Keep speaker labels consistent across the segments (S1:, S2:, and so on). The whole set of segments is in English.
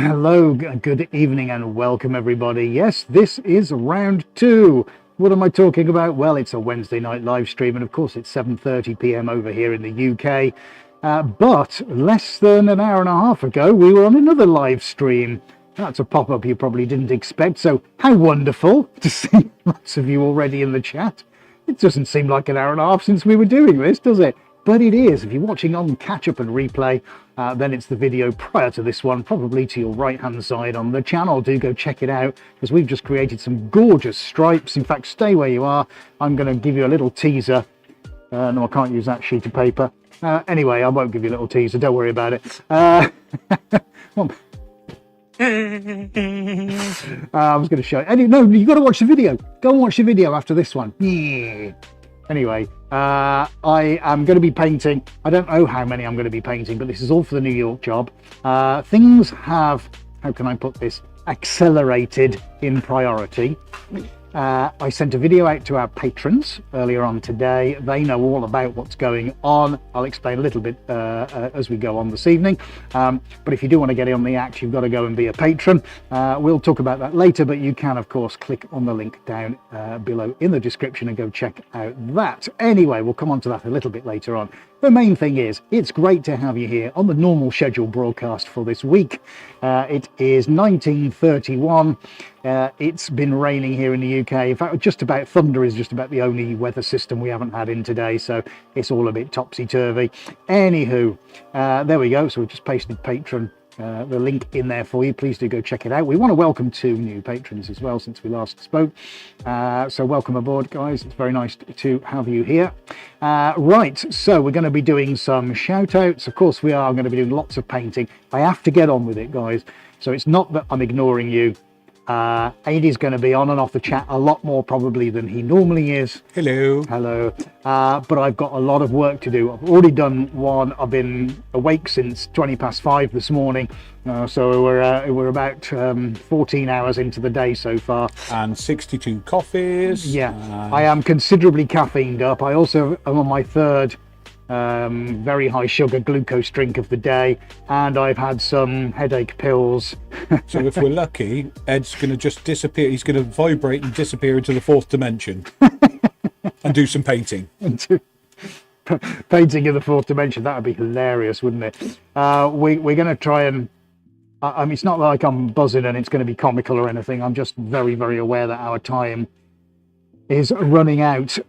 S1: Hello, good evening and welcome everybody. Yes, this is round two. What am I talking about? Well, it's a Wednesday night live stream and of course it's 7:30 p.m. over here in the UK. But less than an hour and a half ago, we were on another live stream. That's a pop-up you probably didn't expect. So how wonderful to see lots of you already in the chat. It doesn't seem like an hour and a half since we were doing this, does it? But it is. If you're watching on catch up and replay, then it's the video prior to this one, probably to your right hand side on the channel. Do go check it out because we've just created some gorgeous stripes. In fact, stay where you are. I'm going to give you a little teaser. No, I can't use that sheet of paper. Anyway, I won't give you a little teaser. Don't worry about it. I was going to show you. No, you've got to watch the video. Go and watch the video after this one. Yeah. Anyway, I am going to be painting. I don't know how many I'm going to be painting, but this is all for the New York job. Things have, how can I put this, accelerated in priority. I sent a video out to our patrons earlier on today. They know all about what's going on. I'll explain a little bit as we go on this evening. But if you do want to get in on the act, you've got to go and be a patron. We'll talk about that later, but you can, of course, click on the link down below in the description and go check out that. Anyway, we'll come on to that a little bit later on. The main thing is, it's great to have you here on the normal scheduled broadcast for this week. It is 1931. It's been raining here in the UK. In fact, just about thunder is just about the only weather system we haven't had in today, so it's all a bit topsy-turvy. Anywho, there we go. So we've just pasted patron, the link in there for you. Please do go check it out. We want to welcome 2 new patrons as well since we last spoke. So welcome aboard, guys. It's very nice to have you here. Right, so we're going to be doing some shout outs. Of course, we are going to be doing lots of painting. I have to get on with it, guys. So it's not that I'm ignoring you. Aidy's going to be on and off the chat a lot more probably than he normally is.
S2: Hello.
S1: Hello. But I've got a lot of work to do. I've already done one. I've been awake since 5:20 this morning. So we're about 14 hours into the day so far.
S2: And 62 coffees.
S1: Yeah, I am considerably caffeined up. I also am on my third very high sugar glucose drink of the day, and I've had some headache pills.
S2: So if we're lucky, Ed's going to just disappear. He's going to vibrate and disappear into the 4th dimension and do some painting.
S1: Painting in the 4th dimension, that would be hilarious, wouldn't it? We're going to try and I mean, it's not like I'm buzzing and it's going to be comical or anything. I'm just very, very aware that our time is running out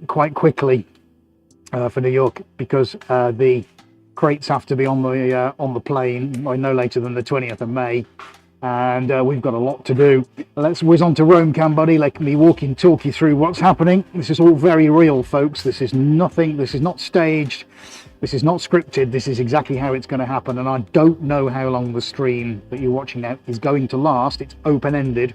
S1: quite quickly for New York, because the crates have to be on the plane by no later than the 20th of May, and we've got a lot to do. Let's whiz on to Rome, buddy. Let me talk you through what's happening. This is all very real, folks. This is nothing. This is not staged. This is not scripted. This is exactly how it's going to happen, and I don't know how long the stream that you're watching now is going to last. It's open-ended.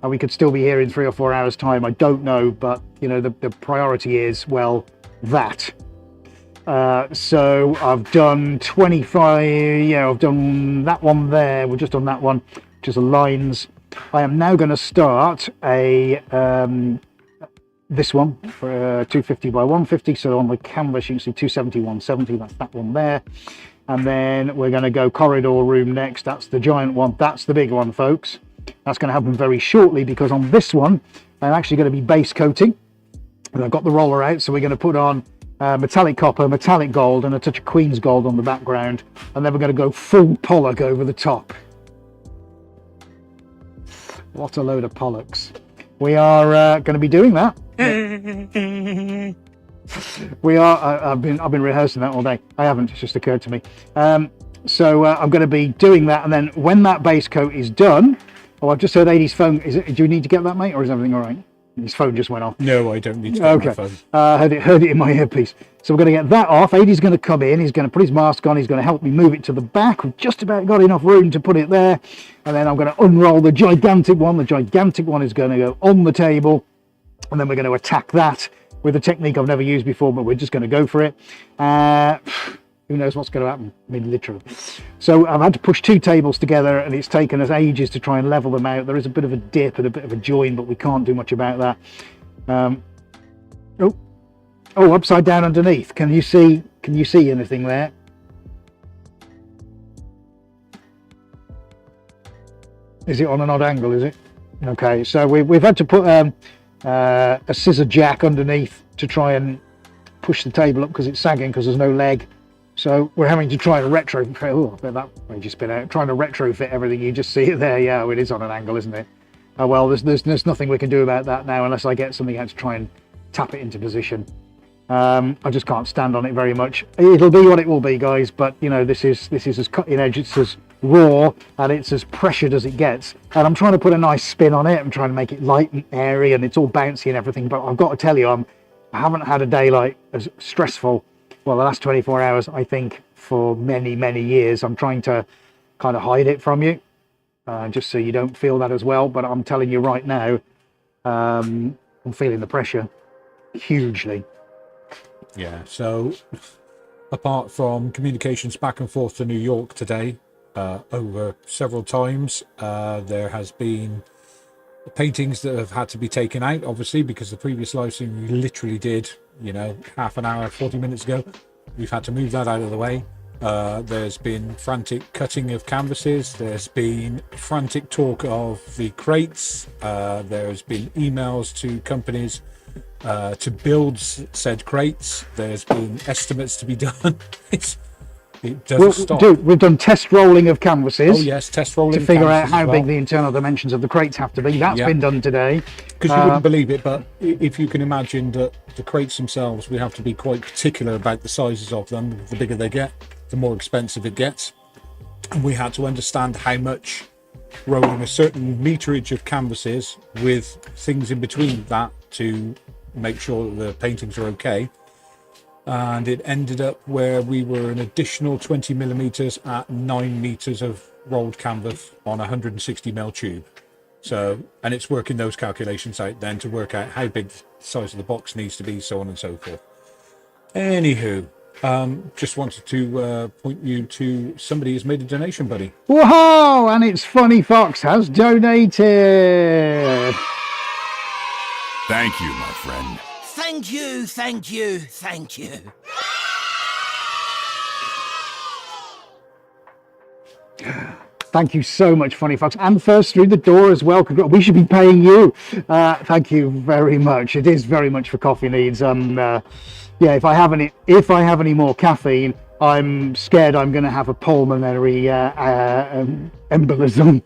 S1: And we could still be here in 3 or 4 hours' time. I don't know, but you know, the priority is, well, that. So I've done 25. Yeah, I've done that one there. We're just on that one, which is the lines. I am now going to start a this one for 250 by 150. So on the canvas you can see 270, 170. That's that one there. And then we're going to go corridor room next. That's the giant one. That's the big one, folks. That's going to happen very shortly, because on this one I'm actually going to be base coating. And I've got the roller out, so we're going to put on metallic copper, metallic gold, and a touch of Queen's gold on the background, and then we're going to go full Pollock over the top. What a load of Pollocks. We are going to be doing that. We are. I've been rehearsing that all day. I haven't. It's just occurred to me. So I'm going to be doing that, and then when that base coat is done. Oh, I've just heard Aidy's phone. Do you need to get that, mate, or is everything all right? His phone just went off.
S2: No, I don't need to get my phone.
S1: Heard it in my earpiece. So we're going to get that off. Aidy's going to come in. He's going to put his mask on. He's going to help me move it to the back. We've just about got enough room to put it there. And then I'm going to unroll the gigantic one. The gigantic one is going to go on the table. And then we're going to attack that with a technique I've never used before, but we're just going to go for it. Who knows what's going to happen? I mean, literally. So I've had to push 2 tables together, and it's taken us ages to try and level them out. There is a bit of a dip and a bit of a join, but we can't do much about that. Oh, upside down underneath. Can you see anything there? Is it on an odd angle, is it? Okay, so we've had to put a scissor jack underneath to try and push the table up because it's sagging because there's no leg. So we're having to try and retrofit. Oh, I bet that may just been out. Trying to retrofit everything. You just see it there. Yeah, it is on an angle, isn't it? Oh well, there's nothing we can do about that now unless I get something out to try and tap it into position. I just can't stand on it very much. It'll be what it will be, guys. But you know, this is as cutting edge. It's as raw and it's as pressured as it gets. And I'm trying to put a nice spin on it. I'm trying to make it light and airy, and it's all bouncy and everything. But I've got to tell you, I haven't had a day like as stressful. Well, the last 24 hours, I think, for many, many years. I'm trying to kind of hide it from you, just so you don't feel that as well. But I'm telling you right now, I'm feeling the pressure hugely.
S2: Yeah, so apart from communications back and forth to New York today, over several times, there has been paintings that have had to be taken out, obviously, because the previous live stream we literally did, you know, half an hour, 40 minutes ago. We've had to move that out of the way. There's been frantic cutting of canvases. There's been frantic talk of the crates. There's been emails to companies to build said crates. There's been estimates to be done. It doesn't stop.
S1: Dude, we've done test rolling of canvases.
S2: Oh yes, test rolling
S1: to figure out how big the internal dimensions of the crates have to be. That's been done today.
S2: Because you wouldn't believe it, but if you can imagine that the crates themselves, we have to be quite particular about the sizes of them. The bigger they get, the more expensive it gets. And we had to understand how much rolling a certain meterage of canvases with things in between that to make sure that the paintings are okay. And it ended up where we were an additional 20 millimeters at 9 meters of rolled canvas on a 160mm tube. So, and it's working those calculations out then to work out how big the size of the box needs to be, so on and so forth. Anywho, just wanted to point you to somebody who's made a donation, buddy.
S1: Whoa! And it's Funny Fox has donated.
S3: Thank you, my friend.
S4: Thank you, thank you, thank you.
S1: Thank you so much, Funny Fox, and first through the door as well. We should be paying you. Thank you very much. It is very much for coffee needs. Yeah, if I have any more caffeine, I'm scared I'm going to have a pulmonary embolism.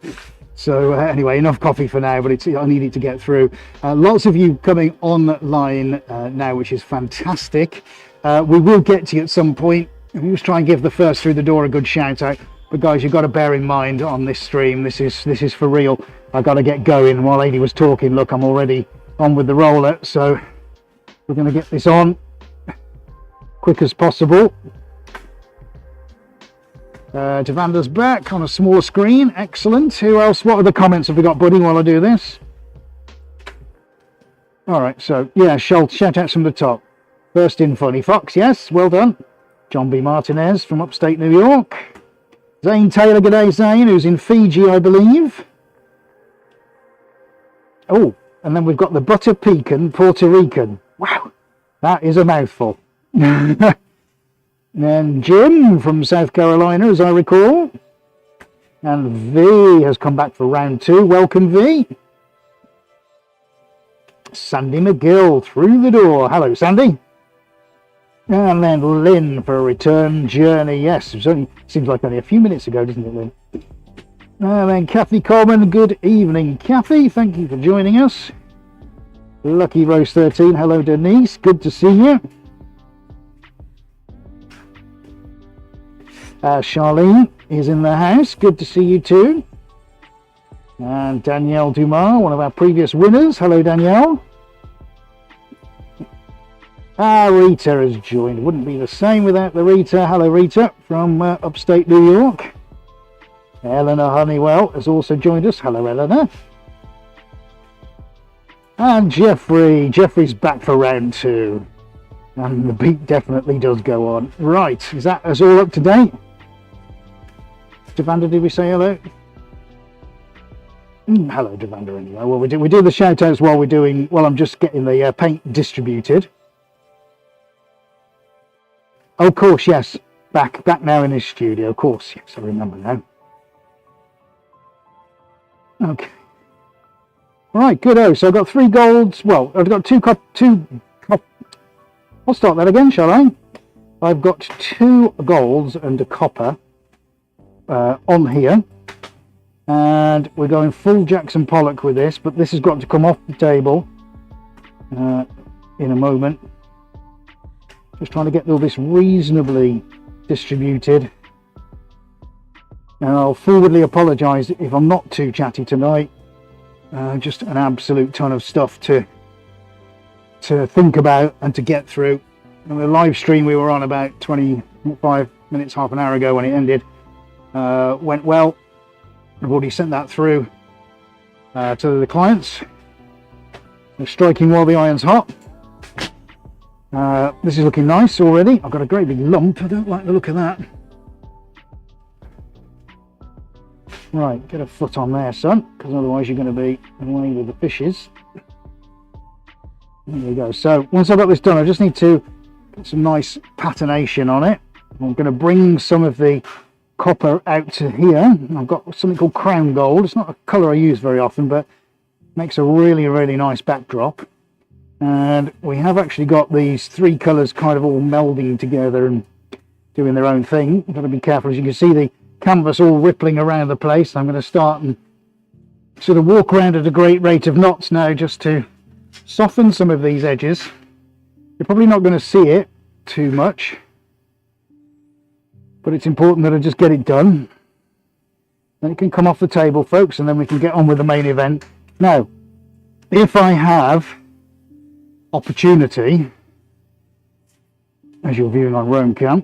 S1: So anyway, enough coffee for now, but I need it to get through. Lots of you coming online now, which is fantastic. We will get to you at some point. We just try and give the first through the door a good shout out. But guys, you've got to bear in mind on this stream, this is for real. I got to get going. While Lady was talking, look, I'm already on with the roller, so we're going to get this on quick as possible. Devander's back on a small screen. Excellent. Who else? What other comments have we got, buddy, while I do this? All right, so, yeah, shout outs from the top. First in, Funny Fox, yes, well done. John B. Martinez from upstate New York. Zane Taylor, g'day Zane, who's in Fiji, I believe. Oh, and then we've got the Butter Pecan Puerto Rican. Wow, that is a mouthful. And Jim from South Carolina, as I recall. And V has come back for round 2. Welcome, V. Sandy McGill through the door. Hello, Sandy. And then Lynn for a return journey. Yes, it seems like only a few minutes ago, doesn't it, Lynn? And then Kathy Coleman. Good evening, Kathy. Thank you for joining us. Lucky Rose 13. Hello, Denise. Good to see you. Charlene is in the house. Good to see you too. And Danielle Dumas, one of our previous winners. Hello, Danielle. Rita has joined. Wouldn't be the same without the Rita. Hello, Rita from upstate New York. Eleanor Honeywell has also joined us. Hello, Eleanor. And Jeffrey. Jeffrey's back for round 2. And the beat definitely does go on. Right, is that us all up to date? Devander, did we say hello? Hello, Devander, anyway. Well, we do the shout outs while I'm just getting the paint distributed. Oh, of course, yes. Back now in his studio, of course, yes, I remember now. Okay. Right, good. So I've got 3 golds. Well, I've got I'll start that again, shall I? I've got 2 golds and a copper on here. And we're going full Jackson Pollock with this, but this has got to come off the table in a moment. Just trying to get all this reasonably distributed. And I'll forwardly apologise if I'm not too chatty tonight. Just an absolute ton of stuff to think about and to get through. And the live stream we were on about 25 minutes, half an hour ago when it ended, went well. I've already sent that through to the clients. They're striking while the iron's hot. This is looking nice already. I've got a great big lump. I don't like the look of that. Right, get a foot on there, son, because otherwise you're going to be away with the fishes. There we go. So once I've got this done, I just need to get some nice patination on it. I'm going to bring some of the copper out to here. I've got something called crown gold. It's not a colour I use very often, but makes a really, really nice backdrop. And we have actually got these 3 colours kind of all melding together and doing their own thing. I've got to be careful. As you can see, the canvas all rippling around the place. I'm going to start and sort of walk around at a great rate of knots now just to soften some of these edges. You're probably not going to see it too much, but it's important that I just get it done. Then it can come off the table, folks, and then we can get on with the main event. Now, if I have opportunity, as you're viewing on Roam Cam,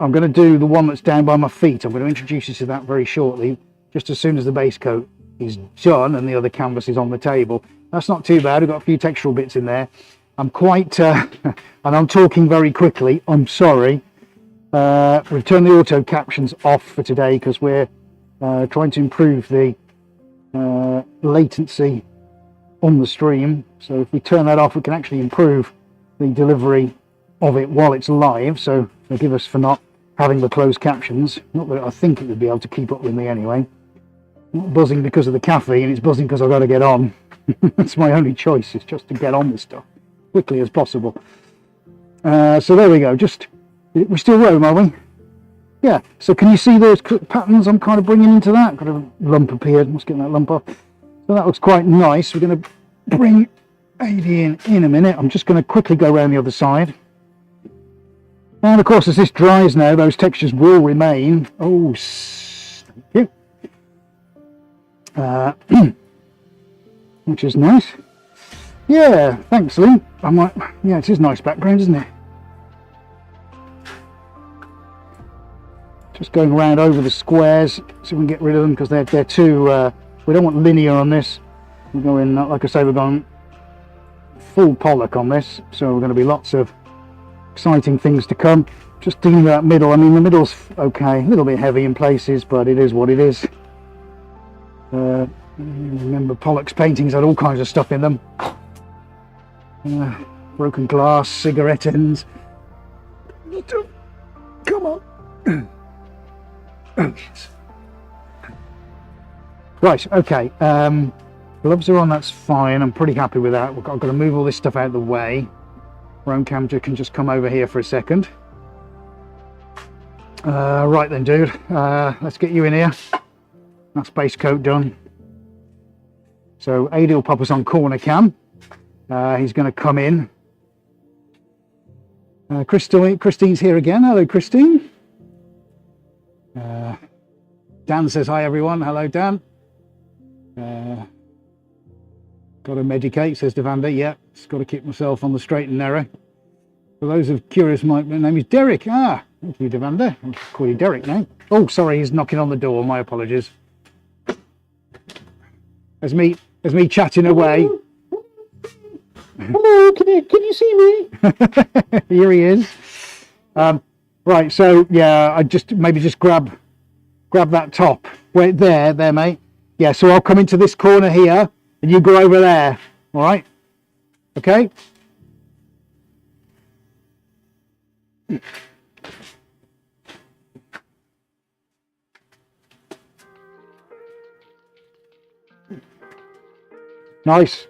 S1: I'm going to do the one that's down by my feet. I'm going to introduce you to that very shortly, just as soon as the base coat is done and the other canvas is on the table. That's not too bad. I've got a few textural bits in there. I'm quite, and I'm talking very quickly, I'm sorry. We've turned the auto captions off for today because we're trying to improve the latency on the stream. So if we turn that off, we can actually improve the delivery of it while it's live. So forgive us for not having the closed captions. Not that I think it would be able to keep up with me anyway. Not buzzing because of the caffeine, it's buzzing because I've got to get on. That's my only choice, is just to get on with stuff quickly as possible. So there we go. We're still Roam, are we? Yeah. So can you see those patterns I'm kind of bringing into that? Got a lump appeared. Let's get that lump off. So that looks quite nice. We're going to bring AD in a minute. I'm just going to quickly go around the other side. And of course, as this dries now, those textures will remain. Oh, thank you. Which is nice. Yeah, thanks, Lee. Yeah, it is nice background, isn't it? Just going around over the squares so we can get rid of them because they're too. We don't want linear on this. We're going, like I say, we're going full Pollock on this, so we're going to be lots of exciting things to come. Just dealing with that middle. I mean, the middle's okay, a little bit heavy in places, but it is what it is. Remember, Pollock's paintings had all kinds of stuff in them. Broken glass, cigarette ends. Come on. Oh, yes. Right, okay. Gloves are on, that's fine. I'm pretty happy with that. I've got to move all this stuff out of the way. Roam Cam can just come over here for a second. Right then, dude. Let's get you in here. That's base coat done. So AD will pop us on corner cam. He's going to come in. Christine's here again. Hello, Christine. Dan says hi, everyone. Hello, Dan. Got to medicate, says Devanda. Yeah, just got to keep myself on the straight and narrow. For those of curious, my name is Derek. Ah, thank you, Devanda. I'll call you Derek now. Oh, sorry, he's knocking on the door. My apologies. As me chatting away. Hello, can you see me? Here he is. Right, so yeah, I just grab that top. Wait, there, mate. Yeah, so I'll come into this corner here, and you go over there. All right? Okay. Nice.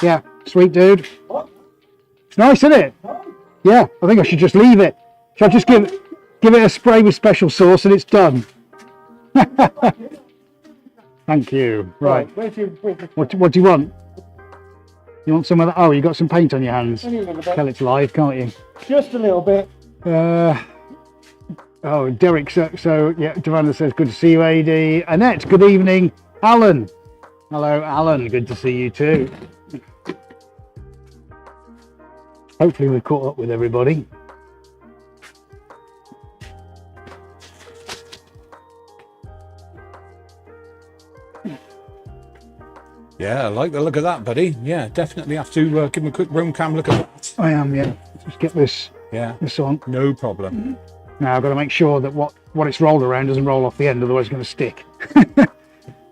S1: Yeah, sweet dude. It's nice, isn't it? Yeah, I think I should just leave it. Shall I just give it a spray with special sauce and it's done? Thank you. Right. What do you want? You want some of that? Oh, you got some paint on your hands. Tell it's live, can't you?
S5: Just a little bit.
S1: Oh, Derek, so yeah, Davanda says, good to see you, AD. Annette, good evening. Alan. Hello, Alan. Good to see you too. Hopefully we've caught up with everybody.
S2: Yeah, I like the look of that, buddy. Yeah, definitely have to give him a quick room cam look at that.
S1: I am, yeah. Just get this on.
S2: No problem.
S1: Now I've got to make sure that what it's rolled around doesn't roll off the end, otherwise it's going to stick.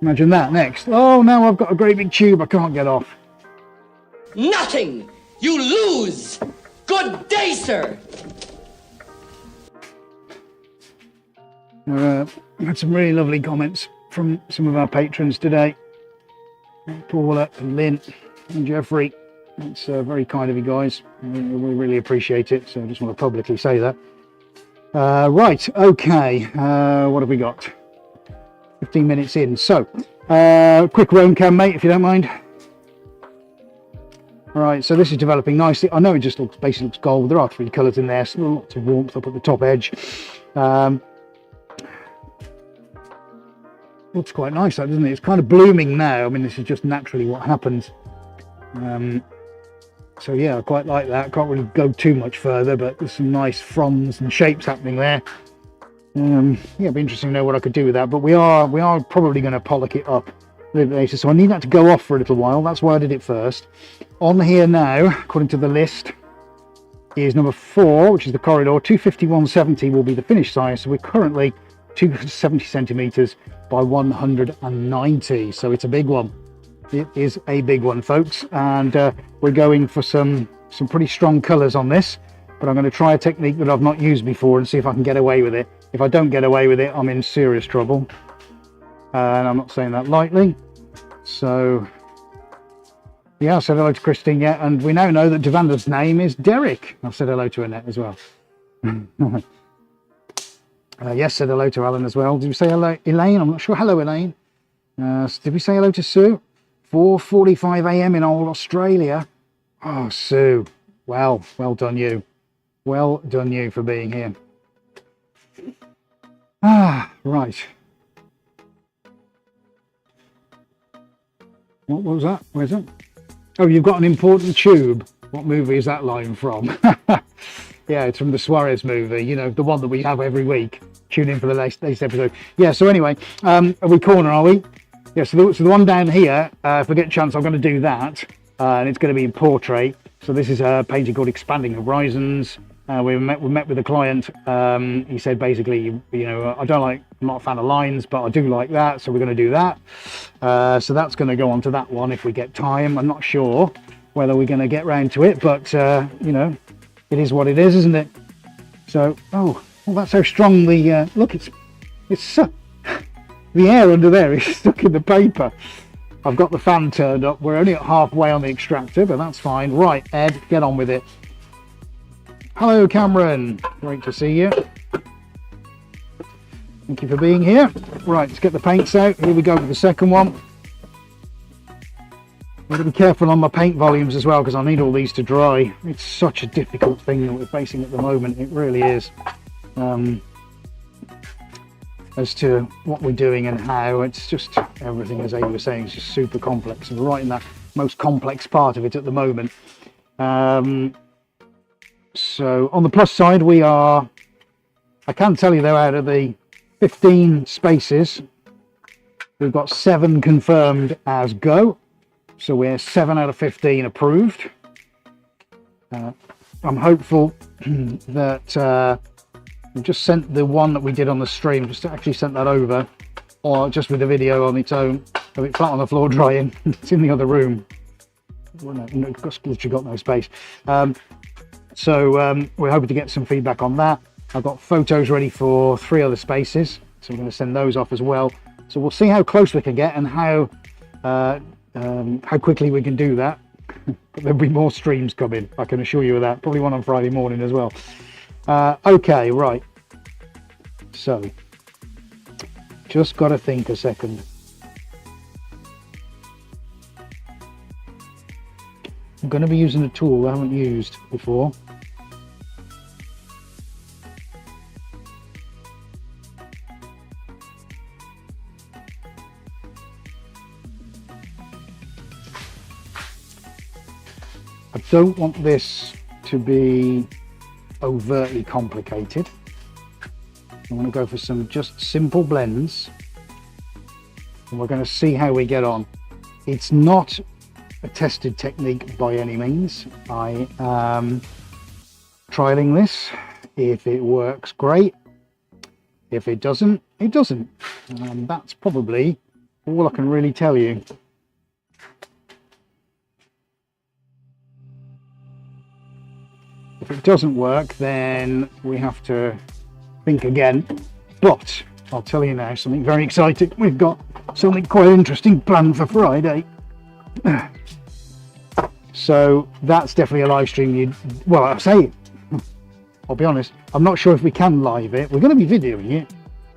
S1: Imagine that next. Oh, now I've got a great big tube I can't get off.
S6: Nothing! You lose! Good day, sir!
S1: We had some really lovely comments from some of our patrons today. Paula and Lynn and Jeffrey. It's very kind of you guys. We really appreciate it. So I just want to publicly say that. Right, okay. What have we got? 15 minutes in. So, quick roam cam, mate, if you don't mind. All right, so this is developing nicely. I know it just basically looks gold. There are 3 colours in there, so lots of warmth up at the top edge. Looks quite nice, that, doesn't it? It's kind of blooming now. I mean, this is just naturally what happens. So yeah, I quite like that. Can't really go too much further, but there's some nice fronds and shapes happening there. Yeah, it'd be interesting to know what I could do with that. But we are probably going to pollock it up a little bit later. So I need that to go off for a little while. That's why I did it first. On here now, according to the list, is number 4, which is the corridor. 251/70 will be the finished size. So we're currently 270 centimeters by 190. So it's a big one. It is a big one, folks, and we're going for some pretty strong colors on this, but I'm going to try a technique that I've not used before and see if I can get away with it. If I don't get away with it, I'm in serious trouble, and I'm not saying that lightly. So yeah, I said hello to Christine, yeah, and we now know that Devanda's name is Derek. I've said hello to Annette as well. Yes, said hello to Alan as well. Did we say hello, Elaine? I'm not sure. Hello, Elaine. Did we say hello to Sue? 4:45 a.m. in old Australia. Oh, Sue. Well done you. Well done you for being here. Right. What was that? Where's it? Oh, you've got an important tube. What movie is that line from? Yeah, it's from the Suarez movie, you know, the one that we have every week. Tune in for the latest episode. Yeah, so anyway, are we corner, are we? Yeah, so the one down here, if I get a chance, I'm going to do that. And it's going to be in portrait. So this is a painting called Expanding Horizons. We met with a client. He said basically, you know, I'm not a fan of lines, but I do like that. So we're going to do that. So that's going to go on to that one if we get time. I'm not sure whether we're going to get round to it, but, you know, it is what it is, isn't it? So, oh, well, that's how strong the, look, it's the air under there is stuck in the paper. I've got the fan turned up. We're only at halfway on the extractor, but that's fine. Right, Ed, get on with it. Hello, Cameron. Great to see you. Thank you for being here. Right, let's get the paints out. Here we go with the second one. I've got to be careful on my paint volumes as well because I need all these to dry. It's such a difficult thing that we're facing at the moment. It really is. As to what we're doing and how, it's just everything, as Amy was saying, is just super complex, and we're right in that most complex part of it at the moment. So on the plus side, we are, I can tell you though, out of the 15 spaces, we've got 7 confirmed as go, so we're 7 out of 15 approved. I'm hopeful that I've just sent the one that we did on the stream, just actually sent that over, or just with the video on its own, a bit flat on the floor drying. It's in the other room. Well, no, literally got no space. So we're hoping to get some feedback on that. I've got photos ready for 3 other spaces, so I'm going to send those off as well. So we'll see how close we can get and how quickly we can do that. But there'll be more streams coming, I can assure you of that. Probably one on Friday morning as well. Okay, right. So, just got to think a second. I'm going to be using a tool I haven't used before. I don't want this to be overtly complicated. I want to go for some just simple blends, and we're going to see how we get on. It's not a tested technique by any means. I am trialing this. If it works, great. If it doesn't, it doesn't. That's probably all I can really tell you. If it doesn't work, then we have to think again. But I'll tell you now something very exciting. We've got something quite interesting planned for Friday. So that's definitely a live stream. Well, I'll say, I'll be honest, I'm not sure if we can live it. We're going to be videoing it.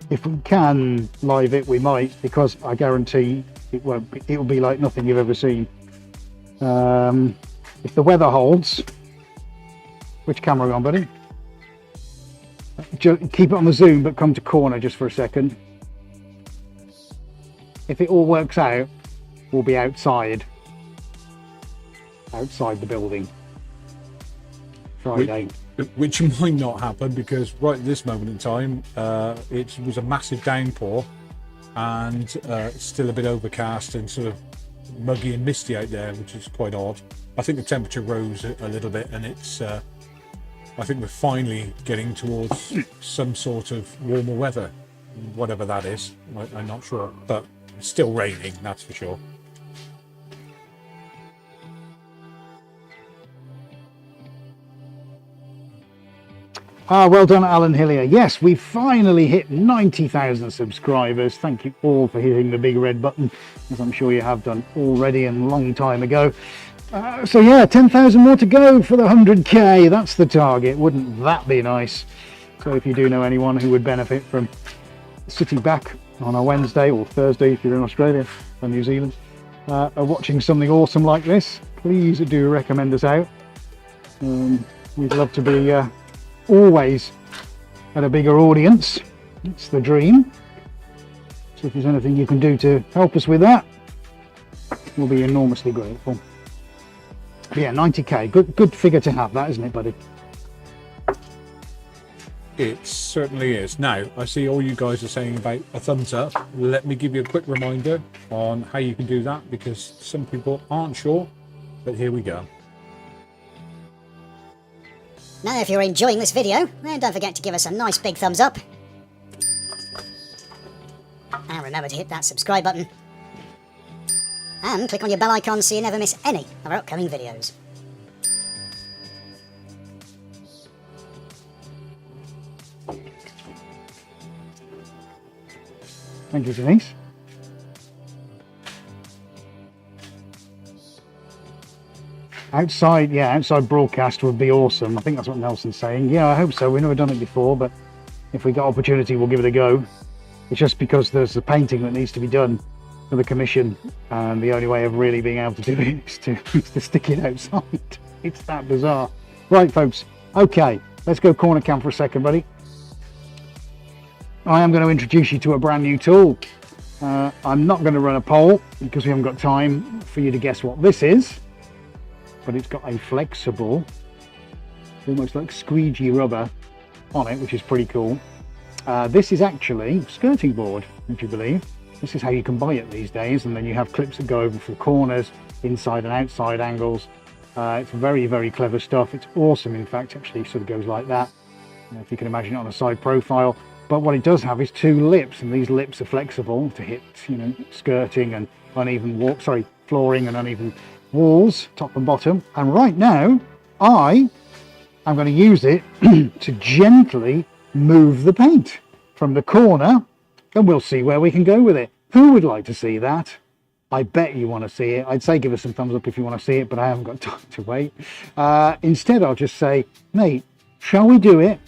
S1: If we can live it, we might, because I guarantee it won't. It'll be like nothing you've ever seen. If the weather holds. Which camera are you on, buddy? Keep it on the zoom, but come to corner just for a second. If it all works out, we'll be outside the building Friday.
S2: Which might not happen, because right at this moment in time, it was a massive downpour, and still a bit overcast and sort of muggy and misty out there, which is quite odd. I think the temperature rose a little bit, and it's I think we're finally getting towards some sort of warmer weather, whatever that is. I'm not sure, but it's still raining, that's for sure.
S1: Well done, Alan Hillier. Yes, we finally hit 90,000 subscribers. Thank you all for hitting the big red button, as I'm sure you have done already and a long time ago. So yeah, 10,000 more to go for the 100k. That's the target. Wouldn't that be nice? So if you do know anyone who would benefit from sitting back on a Wednesday or Thursday if you're in Australia or New Zealand, watching something awesome like this, please do recommend us out. We'd love to be always at a bigger audience. It's the dream. So if there's anything you can do to help us with that, we'll be enormously grateful. But yeah, 90k, good figure to have, that, isn't it, buddy?
S2: It certainly is. Now, I see all you guys are saying about a thumbs up. Let me give you a quick reminder on how you can do that, because some people aren't sure, but here we go.
S5: Now, if you're enjoying this video, then don't forget to give us a nice big thumbs up. And remember to hit that subscribe button. And click on your bell icon so you never miss any of our upcoming videos.
S1: Thank you, Denise. Outside broadcast would be awesome. I think that's what Nelson's saying. Yeah, I hope so. We've never done it before, but if we get opportunity, we'll give it a go. It's just because there's a painting that needs to be done for the commission, and the only way of really being able to do it is to stick it outside. It's that bizarre. Right, folks. Okay, let's go corner cam for a second, buddy. I am going to introduce you to a brand new tool. I'm not going to run a poll because we haven't got time for you to guess what this is, but it's got a flexible, almost like squeegee rubber on it, which is pretty cool. This is actually a skirting board, would you believe? This is how you can buy it these days, and then you have clips that go over for corners, inside and outside angles. It's very, very clever stuff. It's awesome, in fact. Actually sort of goes like that, if you can imagine it on a side profile. But what it does have is two lips, and these lips are flexible to hit, skirting and uneven flooring and uneven walls, top and bottom. And right now, I am going to use it to gently move the paint from the corner, and we'll see where we can go with it. Who would like to see that? I bet you want to see it. I'd say give us some thumbs up if you want to see it, but I haven't got time to wait. Instead, I'll just say, mate, shall we do it?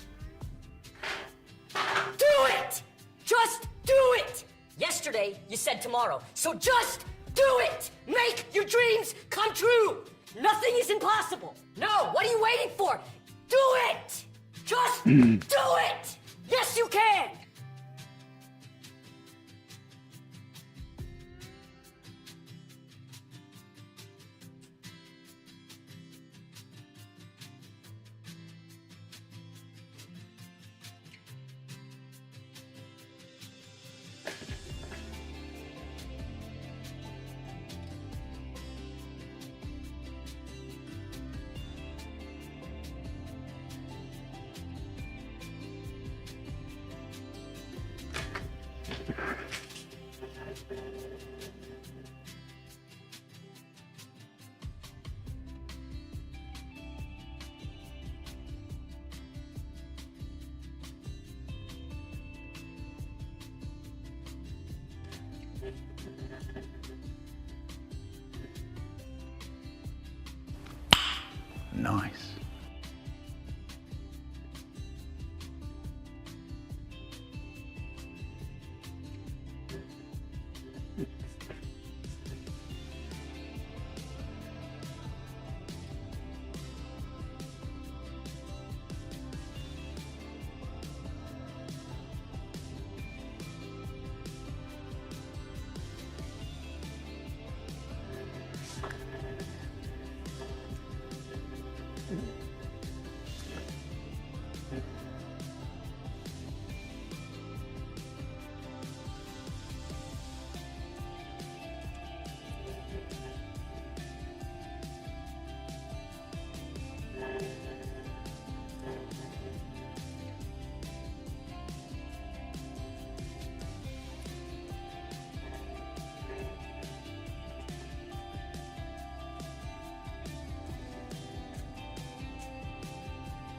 S7: Do it! Just do it! Yesterday, you said tomorrow, so just do it! Make your dreams come true! Nothing is impossible! No, what are you waiting for? Do it! Just do it! Yes, you can!
S3: Nice.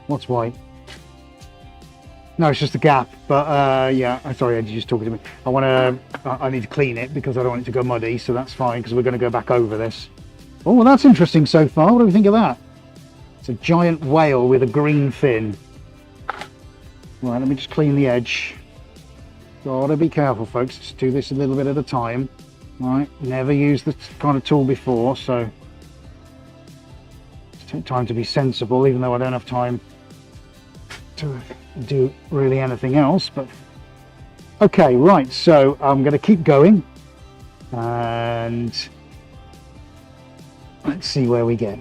S1: What's white? No, it's just a gap. But yeah, I'm sorry, Eddie's just talking to me. I need to clean it because I don't want it to go muddy, so that's fine because we're going to go back over this. Oh, well, that's interesting so far. What do we think of that? It's a giant whale with a green fin. Right, let me just clean the edge. Gotta be careful, folks. Just do this a little bit at a time. Right, never used this kind of tool before, so just take time to be sensible, even though I don't have time to do really anything else. But okay, right, so I'm going to keep going and let's see where we get.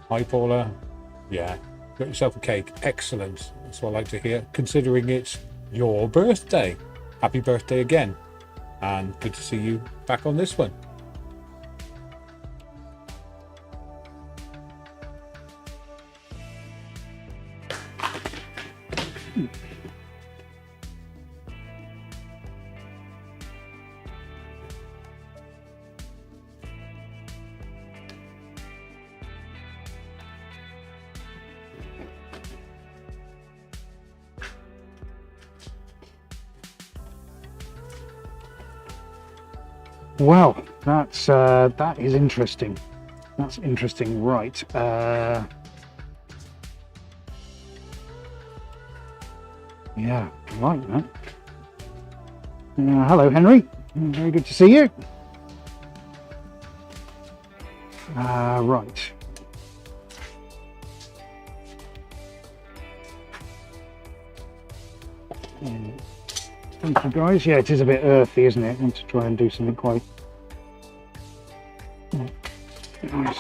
S2: Hi, Paula. Yeah, got yourself a cake. Excellent. That's what I like to hear, considering it's your birthday. Happy birthday again. And good to see you back on this one.
S1: Wow, that is interesting. That's interesting, right? Yeah, I like that. Hello, Henry. Very good to see you. Right. Thank you, guys. Yeah, it is a bit earthy, isn't it? I want to try and do something quite nice.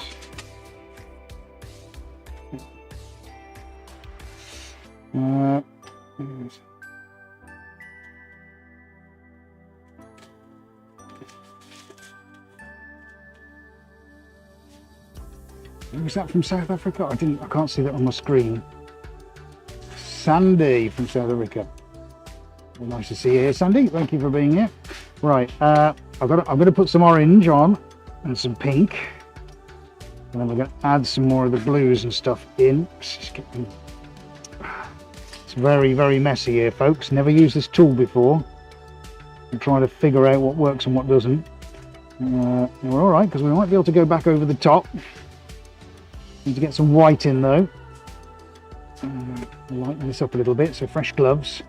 S1: Was that from South Africa? I can't see that on my screen. Sandy from South Africa. Well, nice to see you here, Sandy. Thank you for being here. Right, I'm going to put some orange on and some pink, and then we're going to add some more of the blues and stuff in. It's very, very messy here, folks. Never used this tool before. I'm trying to figure out what works and what doesn't. We're all right because we might be able to go back over the top. Need to get some white in though. Lighten this up a little bit, so fresh gloves.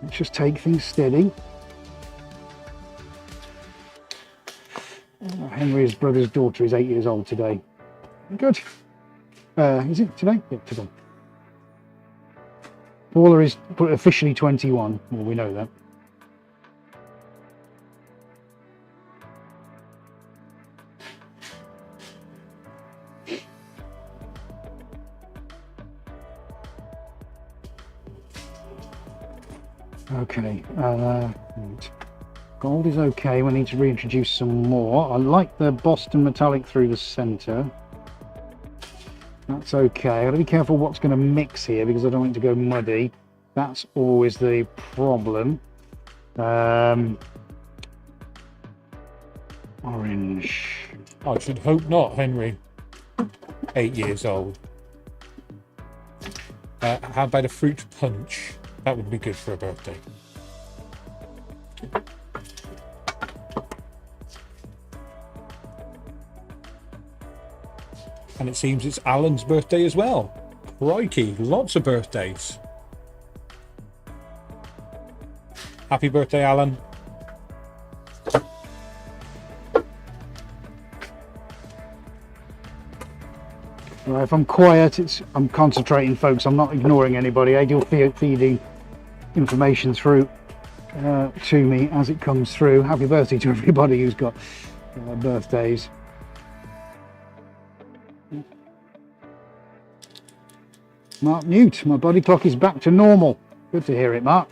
S1: Let's just take things steady. Henry's brother's daughter is 8 years old today. Good. Is it today? Yeah, today. Paula is officially 21. Well, we know that. Okay, gold is okay. We need to reintroduce some more. I like the Boston metallic through the center. That's okay. I've got to be careful what's going to mix here because I don't want it to go muddy. That's always the problem. Orange.
S2: I should hope not, Henry. 8 years old. How about a fruit punch? That would be good for a birthday. And it seems it's Alan's birthday as well. Crikey, lots of birthdays. Happy birthday, Alan.
S1: Right, if I'm quiet, I'm concentrating, folks. I'm not ignoring anybody. I do feeding information through to me as it comes through. Happy birthday to everybody who's got birthdays. Mark Newt, my body clock is back to normal. Good to hear it, Mark.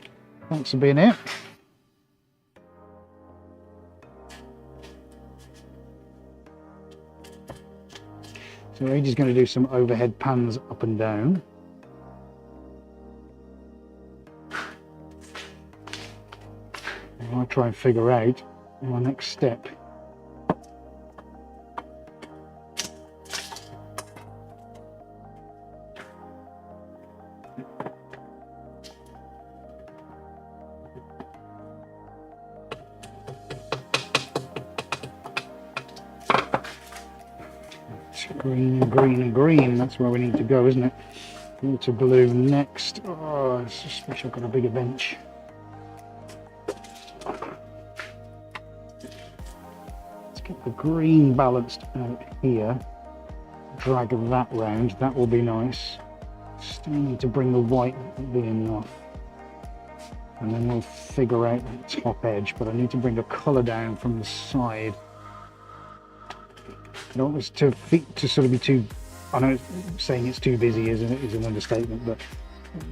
S1: Thanks for being here. So Age is going to do some overhead pans up and down. I'll try and figure out my next step. Green, green, and green. That's where we need to go, isn't it? Water blue next. Oh, I just wish I've got a bigger bench. Let's get the green balanced out here. Drag that round. That will be nice. Still need to bring the white, that'll be enough. And then we'll figure out the top edge, but I need to bring the colour down from the side. I don't want this to sort of be too, I know saying it's too busy is an understatement, but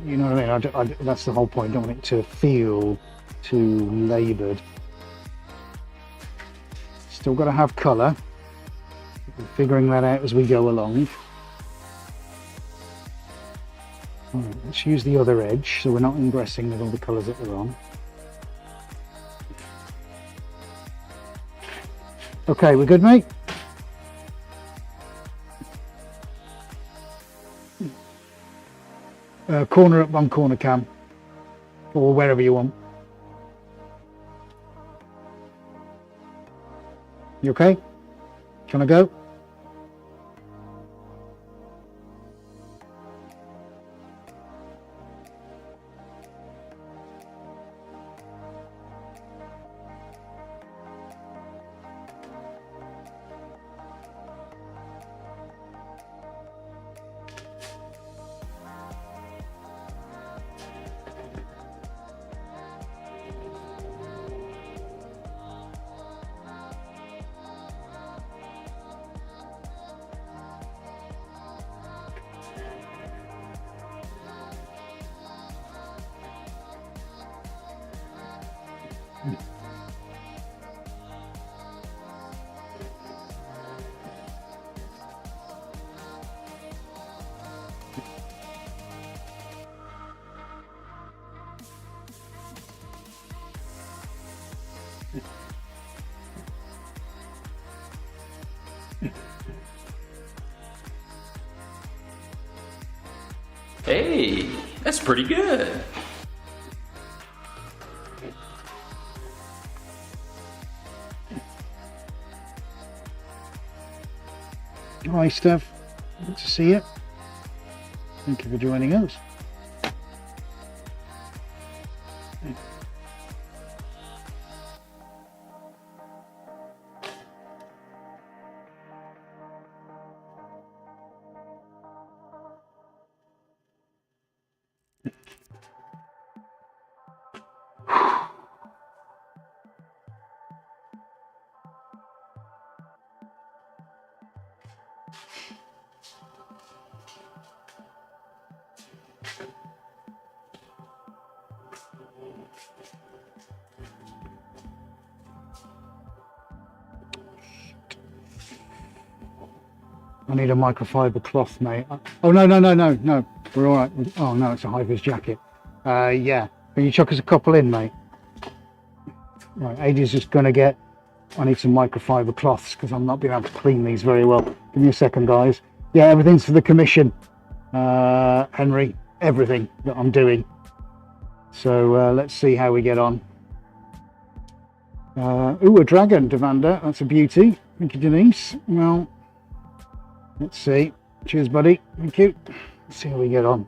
S1: you know what I mean? That's the whole point. I don't want it to feel too laboured. Still got to have colour. We're figuring that out as we go along. All right, let's use the other edge so we're not ingressing with all the colours that we're on. Okay, we're good, mate? Corner up on corner cam, or wherever you want. You okay? Can I go?
S8: Hey, that's pretty good.
S1: Hi, Steph. Good to see you. Thank you for joining us. I need a microfiber cloth, mate. Oh, no. We're all right. Oh, no, it's a high-vis jacket. Yeah. Can you chuck us a couple in, mate? Right, Adrian's just going to get... I need some microfiber cloths because I'm not being able to clean these very well. Give me a second, guys. Yeah, everything's for the commission, Henry. Everything that I'm doing. So let's see how we get on. Ooh, a dragon, Devander. That's a beauty. Thank you, Denise. Well... Let's see. Cheers, buddy. Thank you. Let's see how we get on.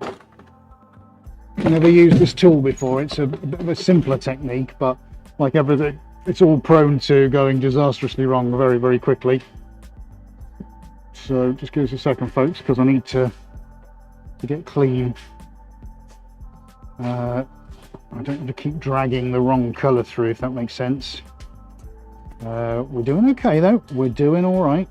S1: I've never used this tool before. It's a bit of a simpler technique, but like everything, it's all prone to going disastrously wrong very, very quickly. So just give us a second, folks, because I need to get clean. I don't want to keep dragging the wrong colour through, if that makes sense. We're doing okay, though. We're doing all right.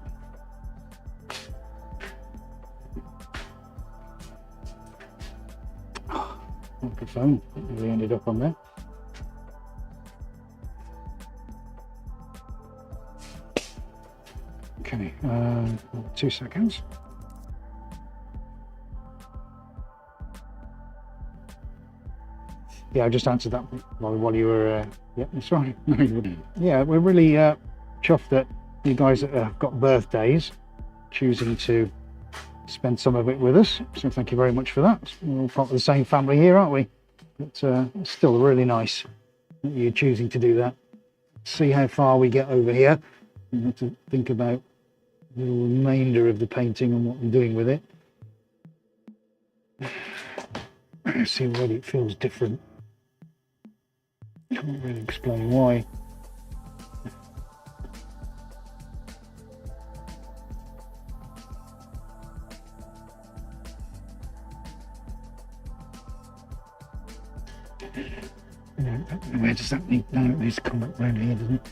S1: Microphone really ended up on there. Okay, 2 seconds. Yeah, I just answered that while you were. Yeah, that's right. No, you wouldn't. Yeah, we're really chuffed that you guys that have got birthdays choosing to spend some of it with us, so thank you very much for that. We're all part of the same family here, aren't we? But it's still really nice that you're choosing to do that. See how far we get over here. We have to think about the remainder of the painting and what we're doing with it. See already it feels different. Can't really explain why. Where does that need? No, it needs to come back round here, doesn't it?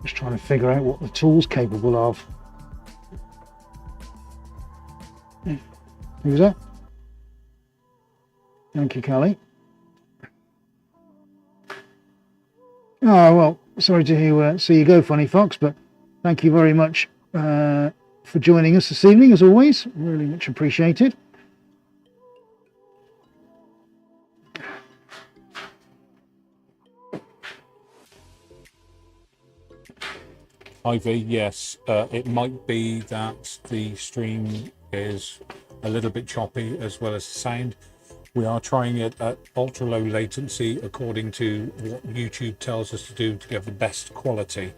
S1: Just trying to figure out what the tool's capable of. Who's that? Thank you, Callie. Oh, well, sorry to see you go, Funny Fox, but thank you very much for joining us this evening, as always. Really much appreciated.
S2: Ivy, yes. It might be that the stream is a little bit choppy as well as the sound. We are trying it at ultra low latency according to what YouTube tells us to do to get the best quality.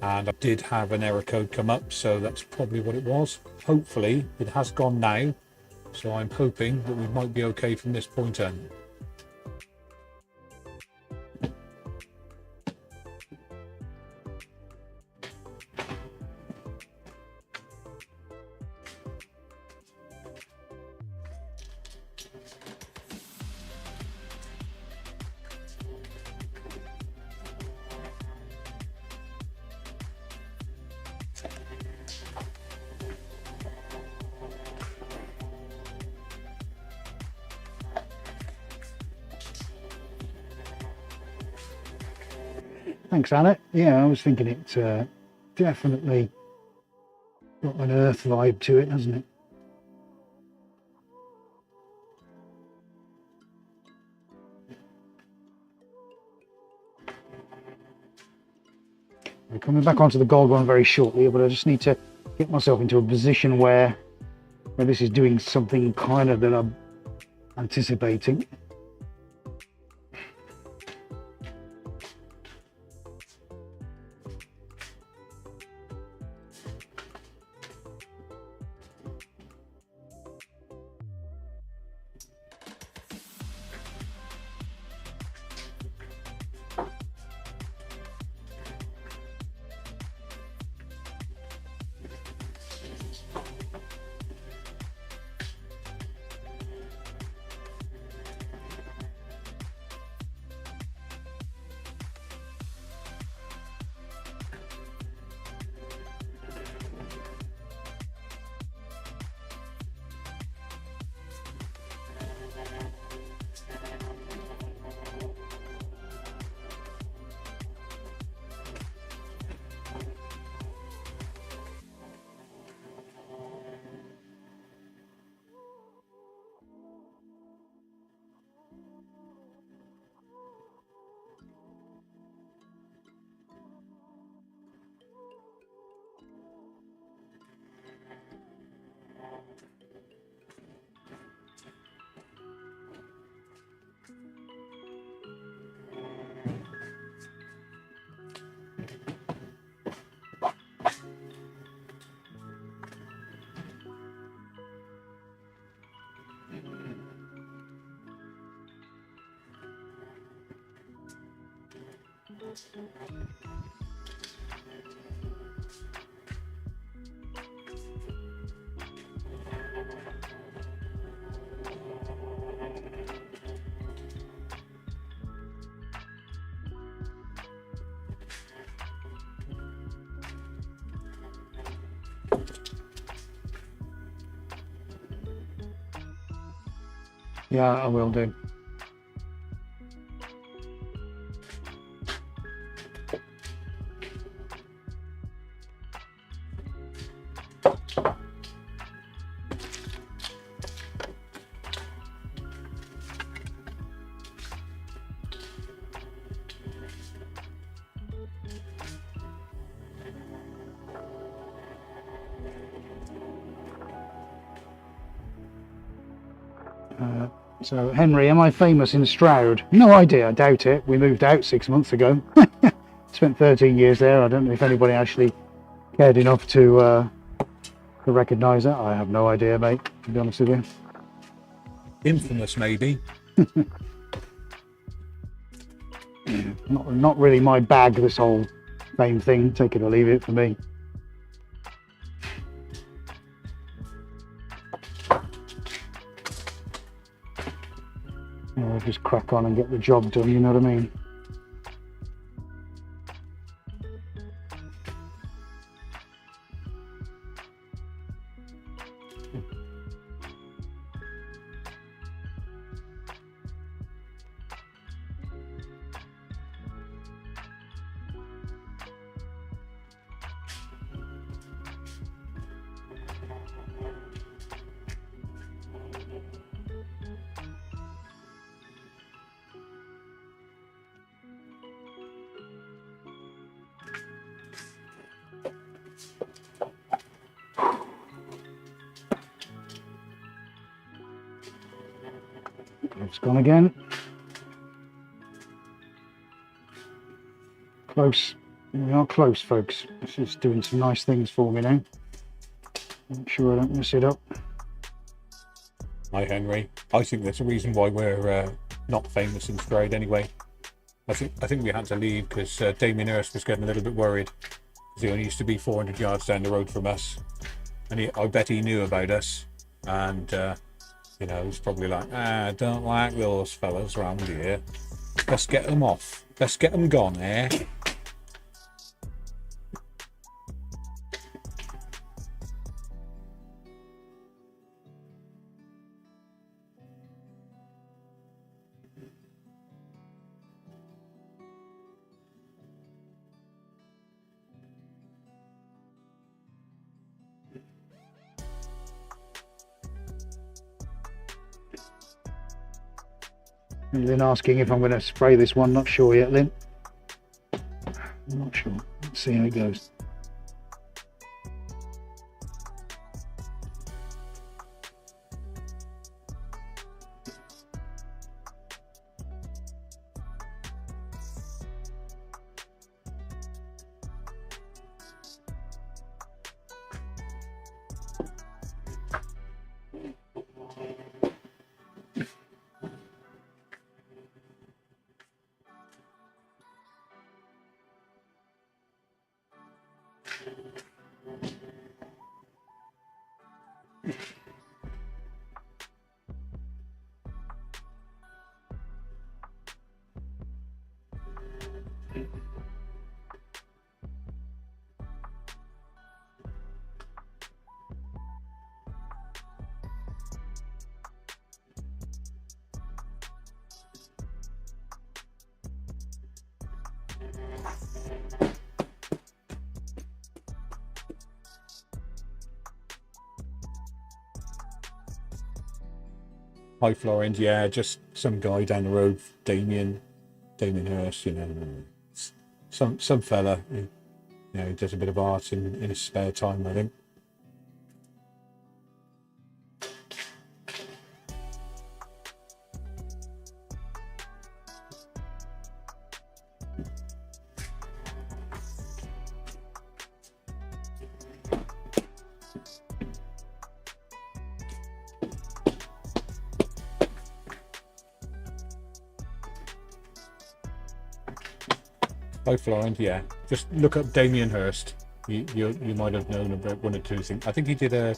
S2: And I did have an error code come up, so that's probably what it was. Hopefully it has gone now, so I'm hoping that we might be okay from this point on.
S1: Thanks, Anna. Yeah, I was thinking it's definitely got an Earth vibe to it, hasn't it? We're coming back onto the gold one very shortly, but I just need to get myself into a position where this is doing something kind of that I'm anticipating. Yeah, I will do. So, Henry, am I famous in Stroud? No idea, I doubt it. We moved out 6 months ago. Spent 13 years there. I don't know if anybody actually cared enough to recognise that. I have no idea, mate, to be honest with you.
S2: Infamous, maybe.
S1: Not really my bag, this whole fame thing. Take it or leave it for me. I'll just crack on and get the job done, you know what I mean? It's gone again. Close. We are close, folks. This is doing some nice things for me now. Make sure I don't mess it up.
S2: Hi, Henry. I think there's a reason why we're not famous in Stride anyway. I think we had to leave because Damien Hirst was getting a little bit worried. 'Cause he only used to be 400 yards down the road from us. And I bet he knew about us. And, you know, he's probably like, I don't like those fellas around here. Let's get them off. Let's get them gone, eh?
S1: Lynn asking if I'm going to spray this one. Not sure yet, Lynn. I'm not sure. Let's see how it goes.
S2: Hi, Florence. Yeah, just some guy down the road, Damien Hirst. You know, some fella. You know, he does a bit of art in his spare time, I think. Hi, Florence. Yeah, just look up Damien Hirst. You might have known about one or two things. I think he did a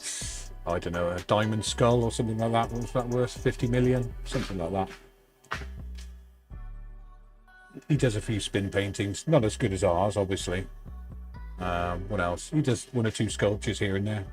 S2: diamond skull or something like that. What was that worth? 50 million, something like that. He does a few spin paintings, not as good as ours, obviously. What else? He does one or two sculptures here and there.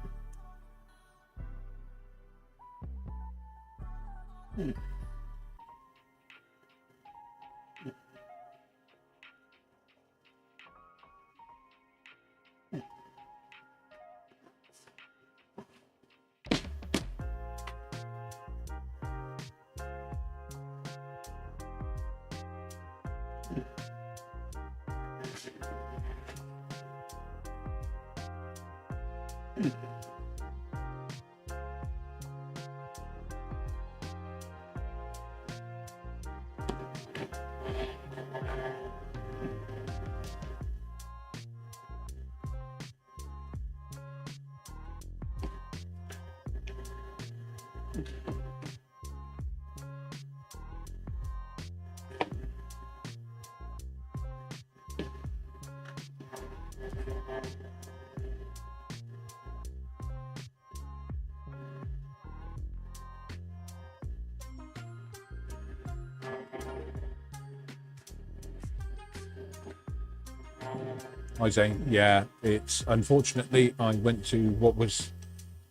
S2: Hi, Zane. Yeah, it's unfortunately I went to what was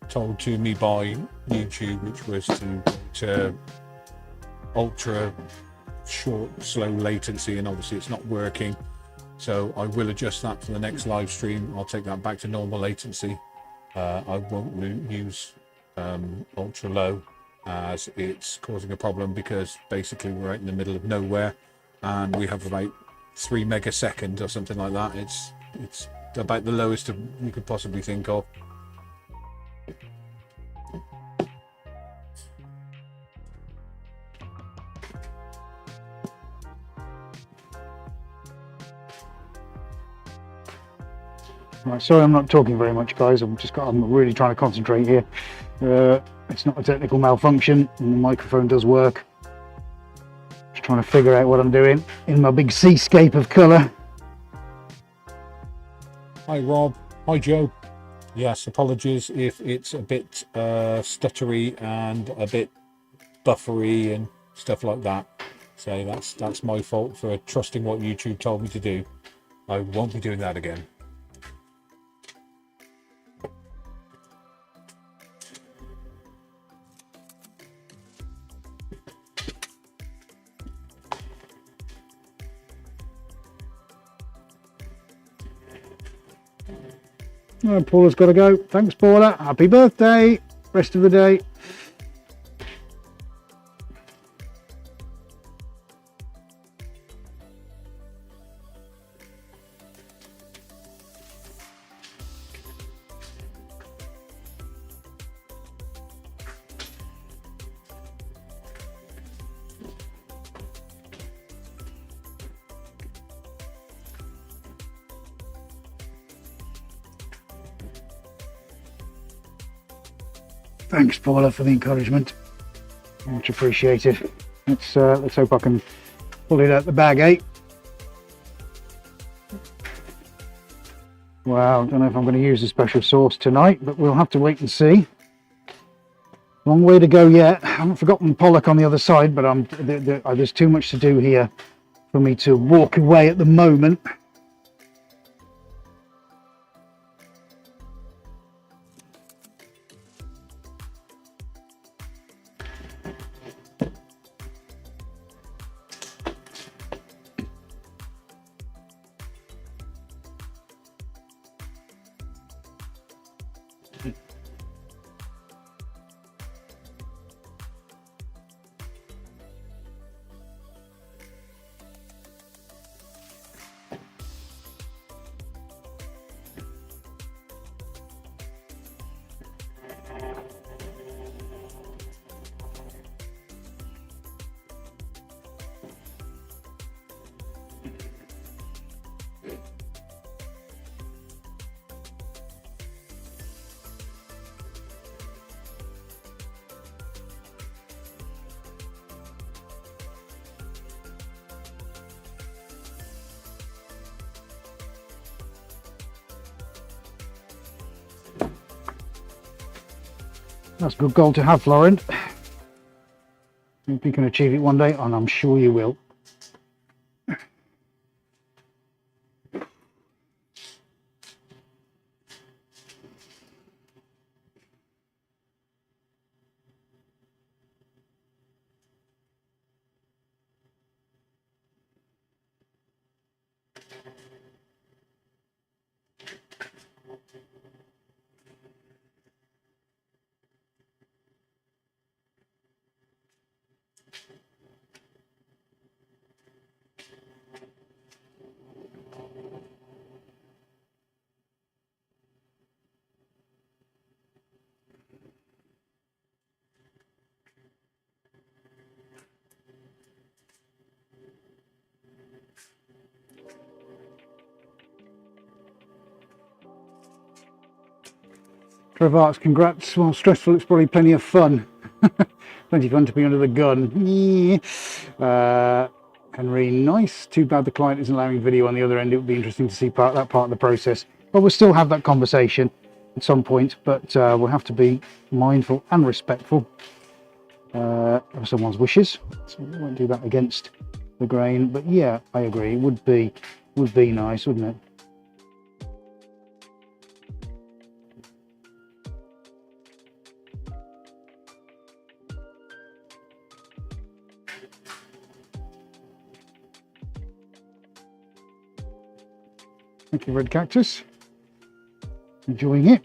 S2: told to me by YouTube, which was to ultra short, slow latency, and obviously it's not working. So I will adjust that for the next live stream. I'll take that back to normal latency. I won't use ultra low as it's causing a problem because basically we're out in the middle of nowhere and we have about 3 megaseconds or something like that. It's about the lowest you could possibly think of.
S1: Right, sorry I'm not talking very much, guys. I'm really trying to concentrate here. It's not a technical malfunction, and the microphone does work. Just trying to figure out what I'm doing in my big seascape of colour.
S2: Hi Rob. Hi Joe. Yes, apologies if it's a bit stuttery and a bit buffery and stuff like that. So that's my fault for trusting what YouTube told me to do. I won't be doing that again.
S1: Oh, Paula's got to go. Thanks, Paula. Happy birthday. Rest of the day. Thanks, Paula, for the encouragement. Much appreciated. Let's hope I can pull it out the bag, eh? Well, I don't know if I'm going to use the special sauce tonight, but we'll have to wait and see. Long way to go yet. I haven't forgotten Pollock on the other side, but there's too much to do here for me to walk away at the moment. That's a good goal to have, Florent. Hope you can achieve it one day, and I'm sure you will. Trevor Arts, congrats. Well, stressful, it's probably plenty of fun. Plenty of fun to be under the gun. Yeah. Henry, nice. Too bad the client isn't allowing video on the other end. It would be interesting to see that part of the process. But we'll still have that conversation at some point, but we'll have to be mindful and respectful of someone's wishes. So we won't do that against the grain. But yeah, I agree. It would be nice, wouldn't it? Thank you, Red Cactus. Enjoying it.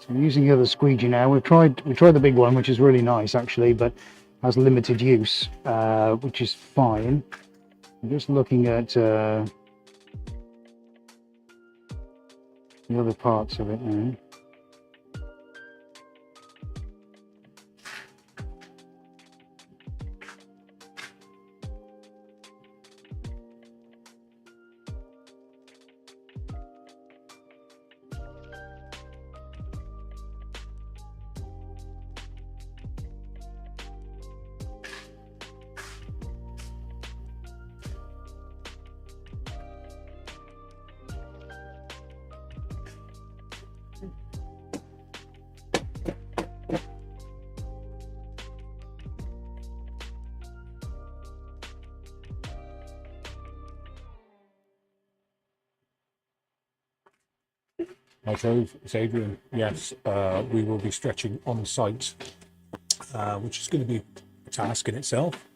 S1: So I'm using the other squeegee now. We tried the big one, which is really nice actually, but has limited use, which is fine. I'm just looking at the other parts of it now.
S2: Hi, Trove. It's Adrian. Yes, we will be stretching on site, which is going to be a task in itself.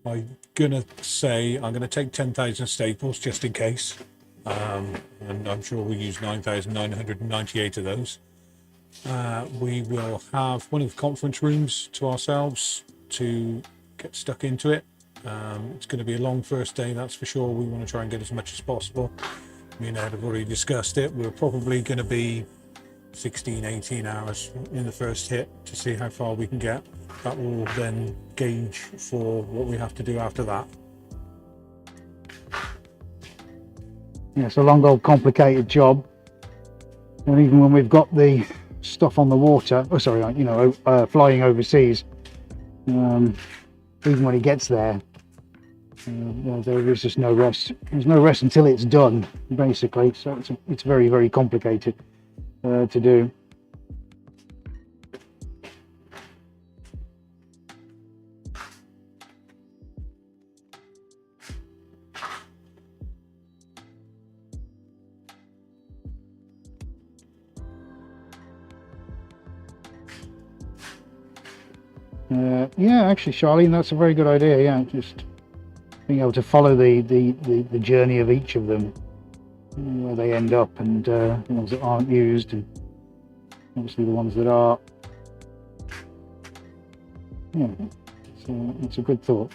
S2: I'm going to say I'm going to take 10,000 staples just in case, and I'm sure we'll use 9,998 of those. We will have one of the conference rooms to ourselves to get stuck into it. It's going to be a long first day, that's for sure. We want to try and get as much as possible. Me and Ed have already discussed it. We're probably going to be 16, 18 hours in the first hit to see how far we can get. That will then gauge for what we have to do after that.
S1: Yeah, it's a long old complicated job. And even when we've got the stuff on the water, flying overseas, even when he gets there, there is just no rest. There's no rest until it's done, basically. So it's very, very complicated to do. Yeah, actually, Charlene, that's a very good idea. Yeah, just being able to follow the journey of each of them, where they end up, and the ones that aren't used, and obviously the ones that are. Yeah, so it's a good thought.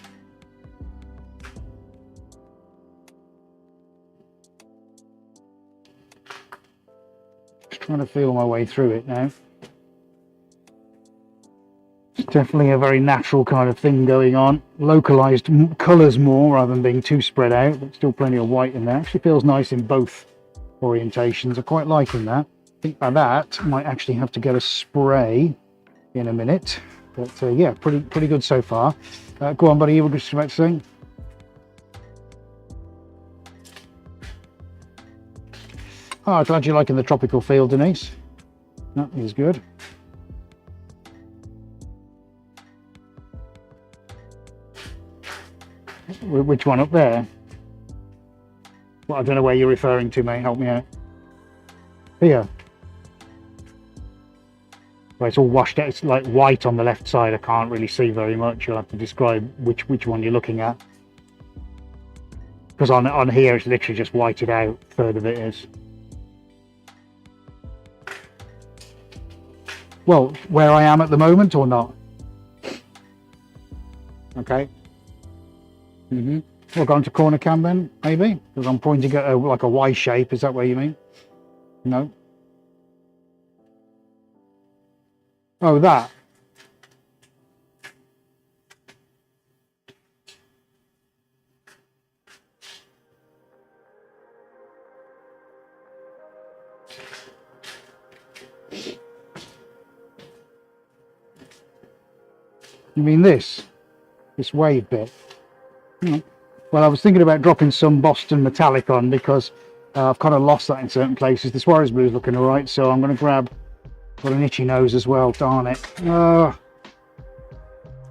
S1: Just trying to feel my way through it now. It's definitely a very natural kind of thing going on. Localized colours more rather than being too spread out, but still plenty of white in there. Actually feels nice in both orientations. I'm quite liking that. I think by that might actually have to get a spray in a minute. But yeah, pretty good so far. Go on, buddy, you were just about to say? Oh, glad you're liking the tropical feel, Denise. That is good. Which one up there? Well, I don't know where you're referring to, mate. Help me out. Here. Well, it's all washed out. It's like white on the left side. I can't really see very much. You'll have to describe which one you're looking at. Because on here, it's literally just whited out. A third of it is. Well, where I am at the moment or not? Okay. We'll go into corner cam then, maybe? Because I'm pointing at like a Y shape. Is that what you mean? No? Oh, that. You mean this? This wave bit? Well, I was thinking about dropping some Boston metallic on because I've kind of lost that in certain places. The Suarez blue is looking all right, so I'm going to grab. Got an itchy nose as well. Darn it! No,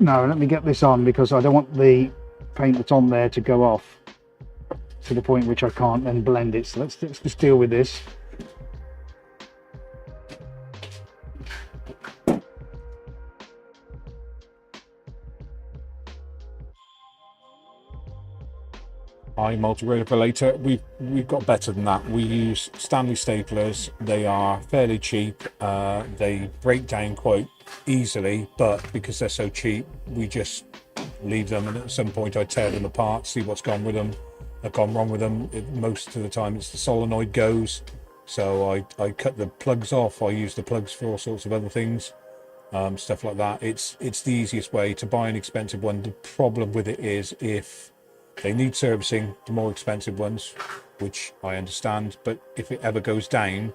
S1: let me get this on because I don't want the paint that's on there to go off. to the point which I can't then blend it. So let's just deal with this.
S2: Hi, multi-relator. We've got better than that. We use Stanley staplers. They are fairly cheap. They break down quite easily, but because they're so cheap, we just leave them. And at some point, I tear them apart, see what's gone wrong with them. Most of the time, it's the solenoid goes. So I cut the plugs off. I use the plugs for all sorts of other things, stuff like that. It's the easiest way to buy an expensive one. The problem with it is if they need servicing, the more expensive ones, which I understand, but if it ever goes down,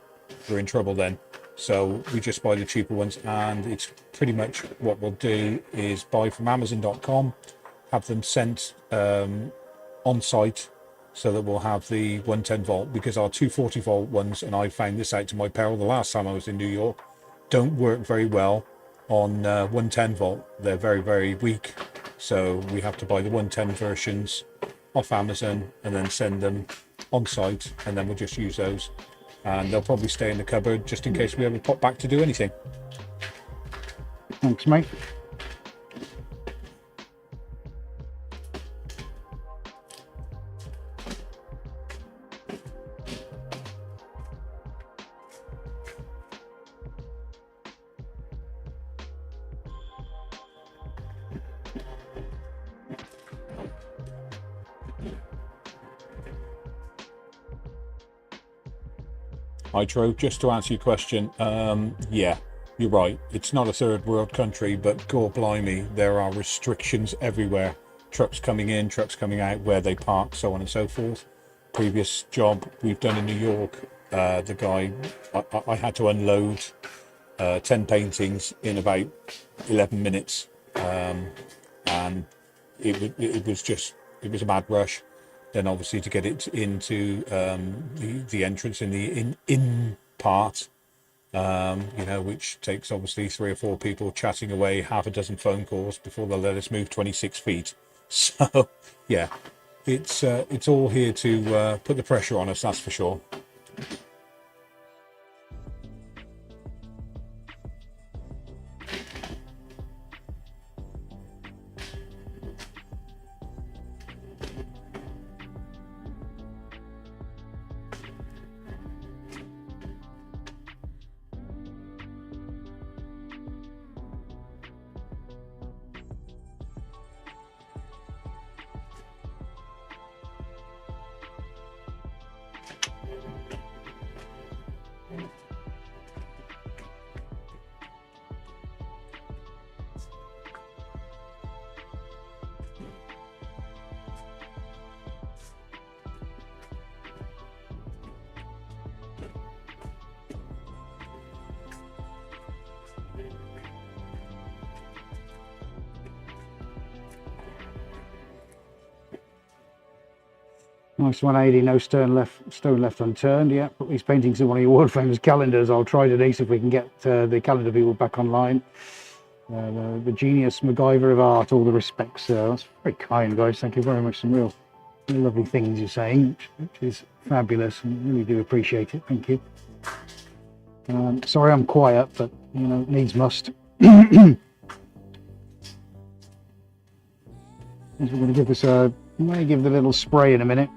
S2: we're in trouble then. So we just buy the cheaper ones, and it's pretty much what we'll do is buy from Amazon.com, have them sent on site, so that we'll have the 110 volt, because our 240 volt ones, and I found this out to my peril the last time I was in New York, don't work very well on 110 volt. They're very, very weak. So we have to buy the 110 versions off Amazon and then send them on site, and then we'll just use those, and they'll probably stay in the cupboard just in case we ever pop back to do anything.
S1: Thanks, mate.
S2: Hydro, just to answer your question, yeah, you're right. It's not a third world country, but God blimey, there are restrictions everywhere. Trucks coming in, trucks coming out, where they park, so on and so forth. Previous job we've done in New York, the guy, I had to unload 10 paintings in about 11 minutes, and it was a mad rush. Then obviously to get it into the entrance in the in part, which takes obviously 3 or 4 people chatting away, half a dozen phone calls before they'll let us move 26 feet. So yeah, it's all here to put the pressure on us, that's for sure.
S1: Nice 180, no stone left unturned. Yeah, put these paintings in one of your world famous calendars. I'll try today, see if we can get the calendar people back online. The genius MacGyver of art, all the respects. That's very kind, guys. Thank you very much. Some real lovely things you're saying, which is fabulous, and really do appreciate it. Thank you. Sorry I'm quiet, but needs must. We're going to give this a, I'm going to give the little spray in a minute.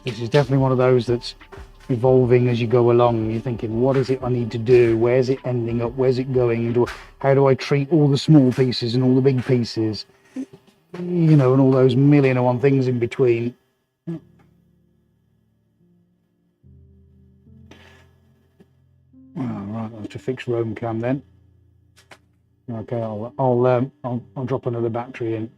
S1: This is definitely one of those that's evolving as you go along. You're thinking, what is it I need to do? Where's it ending up? Where's it going? How do I treat all the small pieces and all the big pieces? And all those million and one things in between. Right, I'll have to fix Roam Cam then. Okay, I'll drop another battery in.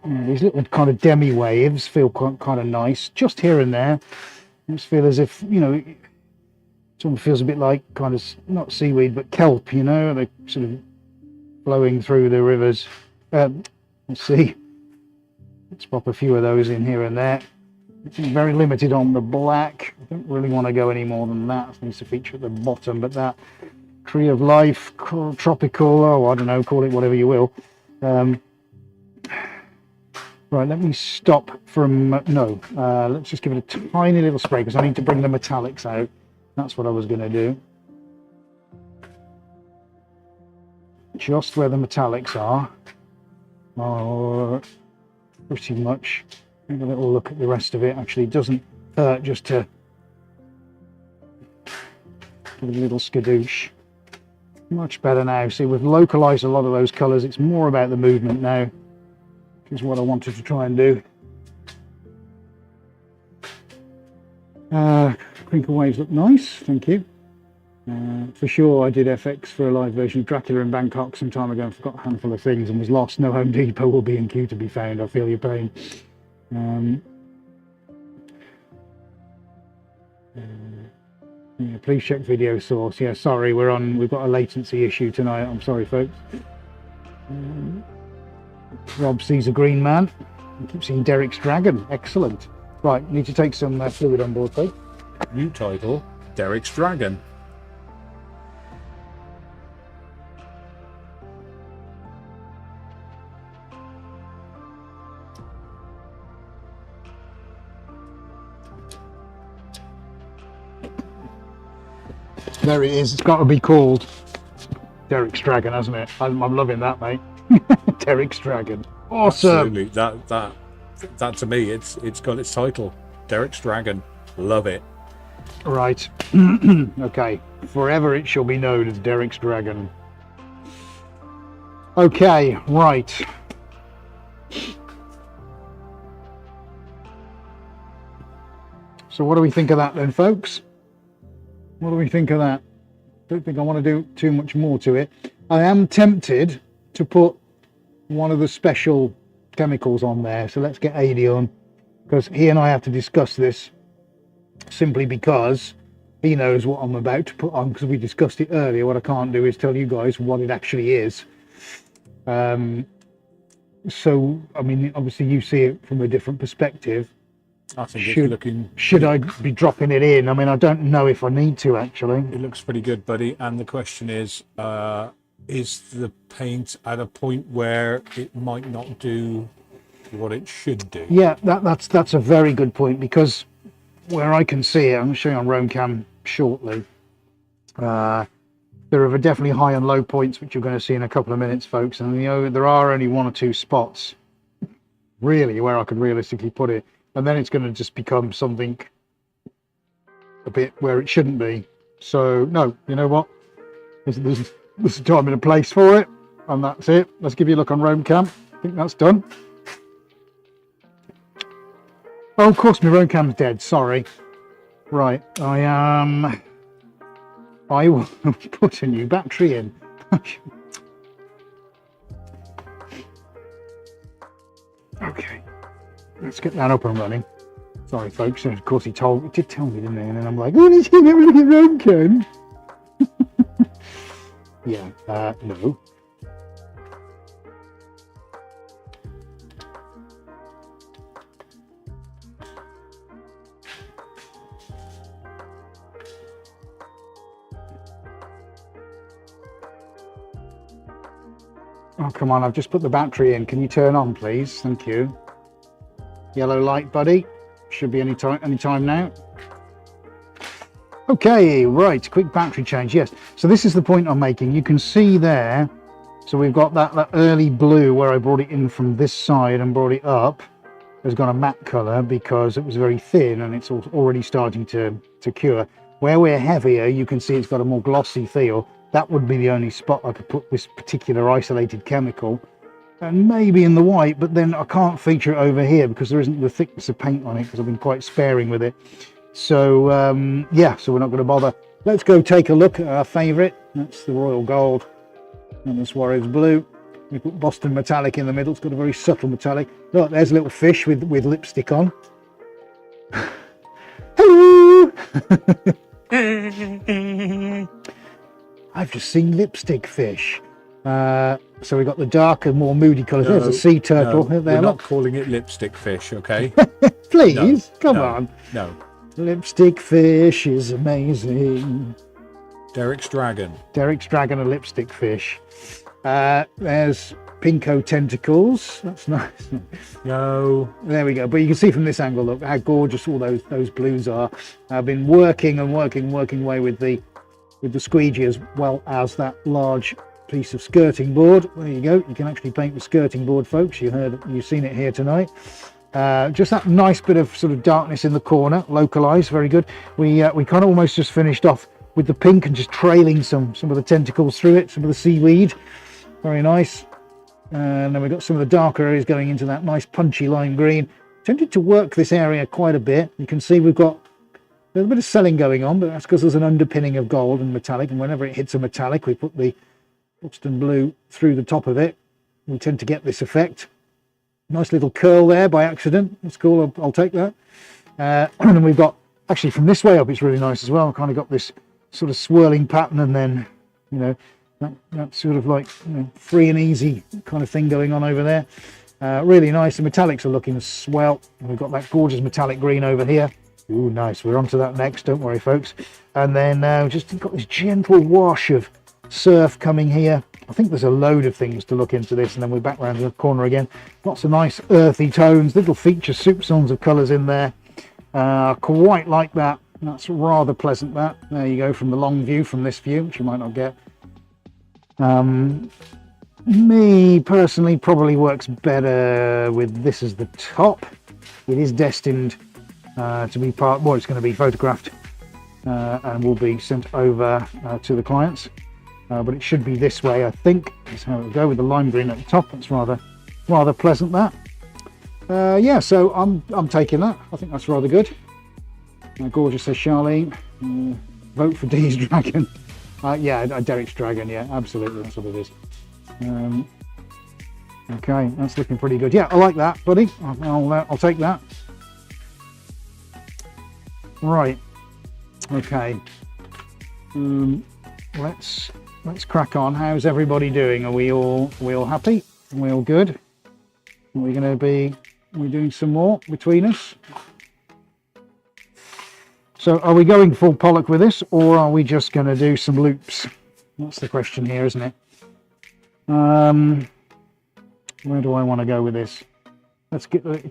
S1: These little kind of demi waves feel kind of nice, just here and there. I just feel as if, you know, it almost feels a bit like kind of not seaweed but kelp, you know, they're sort of flowing through the rivers. Let's see. Let's pop a few of those in here and there. It's very limited on the black. I don't really want to go any more than that. It needs to feature at the bottom, but that Tree of Life, tropical, oh, I don't know, call it whatever you will. Right, let me stop from, let's just give it a tiny little spray because I need to bring the metallics out. That's what I was going to do. Just where the metallics are pretty much. Have a little look at the rest of it. Actually, it doesn't hurt just to give it a little skadoosh. Much better now. See, we've localized a lot of those colors. It's more about the movement now, which is what I wanted to try and do. Crinkle waves look nice, thank you. For sure, I did FX for a live version of Dracula in Bangkok some time ago and forgot a handful of things and was lost. No Home Depot or B&Q to be found. I feel your pain. Yeah, please check video source. Yeah, sorry, we've got a latency issue tonight. I'm sorry, folks. Rob sees a green man. I keep seeing Derek's Dragon. Excellent. Right, need to take some fluid on board, please.
S2: New title, Derek's Dragon.
S1: There it is. It's got to be called Derek's Dragon, hasn't it? I'm loving that, mate. Derek's Dragon. Awesome.
S2: Absolutely. That to me, it's got its title, Derek's Dragon. Love it.
S1: Right. Okay. Forever it shall be known as Derek's Dragon. Okay. Right. So what do we think of that then, folks? What do we think of that? Don't think I want to do too much more to it. I am tempted to put one of the special chemicals on there. So let's get AD on, because he and I have to discuss this simply because he knows what I'm about to put on, because we discussed it earlier. What I can't do is tell you guys what it actually is. So, I mean, obviously you see it from a different perspective.
S2: I think it's looking...
S1: Should I be dropping it in? I mean, I don't know if I need to, actually.
S2: It looks pretty good, buddy. And the question is the paint at a point where it might not do what it should do?
S1: Yeah, that's a very good point, because where I can see it, I'm going to show you on Roam Cam shortly. There are definitely high and low points, which you're going to see in a couple of minutes, folks. And, you know, there are only one or two spots, really, where I could realistically put it. And then it's going to just become something a bit where it shouldn't be. So, no, you know what? There's a time and a place for it. And that's it. Let's give you a look on Roam Cam. I think that's done. Oh, of course, my Roam Cam's dead. Sorry. Right. I will put a new battery in. Okay. Let's get that up and running. Sorry, folks. And of course, he did tell me, didn't he? And then I'm like, oh, did he never look at Roam Cam? Yeah, no. Oh, come on. I've just put the battery in. Can you turn on, please? Thank you. Yellow light, buddy. Should be any time now. Okay, right. Quick battery change. Yes. So this is the point I'm making. You can see there. So we've got that early blue where I brought it in from this side and brought it up. It's got a matte color because it was very thin and it's already starting to cure. Where we're heavier, you can see it's got a more glossy feel. That would be the only spot I could put this particular isolated chemical. and maybe in the white, but then I can't feature it over here because there isn't the thickness of paint on it because I've been quite sparing with it. So yeah, so we're not going to bother. Let's go take a look at our favourite. That's the Royal Gold and the Suarez Blue. We put Boston Metallic in the middle. It's got a very subtle metallic. Look, there's a little fish with lipstick on. Hello! I've just seen lipstick fish. So we've got the darker, more moody colours. There's a sea turtle.
S2: No,
S1: There,
S2: we're
S1: look.
S2: not calling it lipstick fish, okay?
S1: Please, come
S2: no,
S1: on.
S2: No.
S1: Lipstick fish is amazing.
S2: Derek's Dragon.
S1: Derek's Dragon, a lipstick fish. There's Pinko Tentacles. That's nice.
S2: No.
S1: There we go. But you can see from this angle, look how gorgeous all those blues are. I've been working away with the squeegee as well as that large piece of skirting board. There you go. You can actually paint with skirting board, folks. You've seen it here tonight. Just that nice bit of sort of darkness in the corner, localized, very good. We kind of almost just finished off with the pink and just trailing some of the tentacles through it, some of the seaweed, very nice. And then we've got some of the darker areas going into that nice punchy lime green. Tended to work this area quite a bit. You can see we've got a little bit of selling going on, but that's because there's an underpinning of gold and metallic, and whenever it hits a metallic, we put the Boston Blue through the top of it. We tend to get this effect. Nice little curl there by accident. That's cool. I'll take that. And then we've got, actually from this way up, it's really nice as well. Kind of got this sort of swirling pattern, and then, you know, that sort of like, you know, free and easy kind of thing going on over there. Really nice. The metallics are looking swell. And we've got that gorgeous metallic green over here. Ooh, nice. We're on to that next. Don't worry, folks. And then just got this gentle wash of surf coming here. I think there's a load of things to look into this, and then we're back around the corner again. Lots of nice earthy tones, little feature soupçons of colours in there. Quite like that. That's rather pleasant, that. There you go, from the long view, from this view, which you might not get. Me personally probably works better with this as the top. It is destined to be part, well, it's going to be photographed and will be sent over to the clients. But it should be this way, I think. That's how it'll go, with the lime green at the top. That's rather pleasant, that. Yeah, so I'm taking that. I think that's rather good. Gorgeous, says Charlene. Vote for Dee's Dragon. Yeah, Derek's Dragon. Yeah, absolutely, that's what it is. Okay, that's looking pretty good. Yeah, I like that, buddy. I'll take that. Right. Okay. Let's crack on. How's everybody doing? Are we all happy? Are we all good? Are we doing some more between us? So are we going full Pollock with this, or are we just going to do some loops? That's the question here, isn't it? Where do I want to go with this?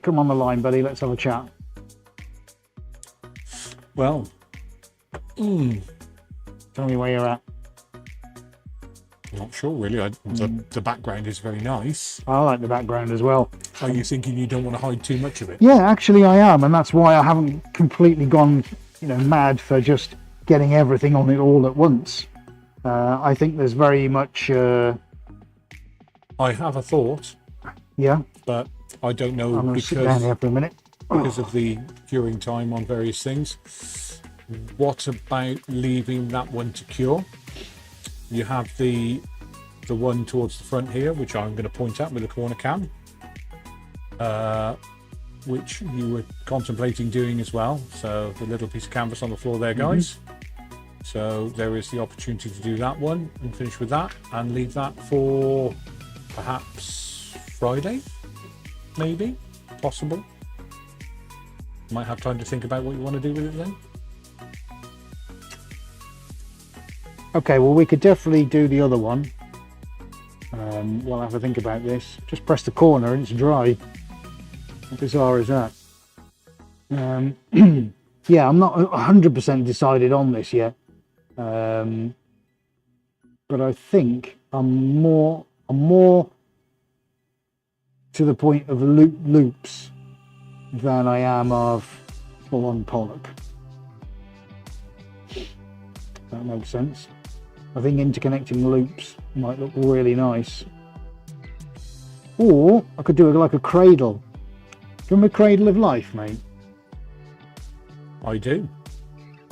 S1: Come on the line, buddy. Let's have a chat.
S2: Well,
S1: Tell me where you're at.
S2: not sure really. The background is very nice.
S1: I like the background as well.
S2: Are you thinking you don't want to hide too much of it?
S1: Yeah, actually I am, and that's why I haven't completely gone, mad for just getting everything on it all at once. I think there's very much.
S2: I have a thought,
S1: Yeah,
S2: but I don't know
S1: I'm going to sit down here for a minute.
S2: because of the curing time on various things. What about leaving that one to cure? You have the one towards the front here, which I'm going to point at with a corner cam, which you were contemplating doing as well. So the little piece of canvas on the floor there, guys. So there is the opportunity to do that one and finish with that, and leave that for perhaps Friday, maybe, possible. Might have time to think about what you want to do with it then.
S1: Okay, well, we could definitely do the other one. We'll have to think about this. Just press the corner and it's dry. How bizarre is that? Yeah, I'm not 100% decided on this yet. But I think I'm more to the point of loops than I am of full-on Pollock. That makes sense. I think interconnecting loops might look really nice. Or I could do it like a cradle. Do you remember Cradle of Life, mate?
S2: I do.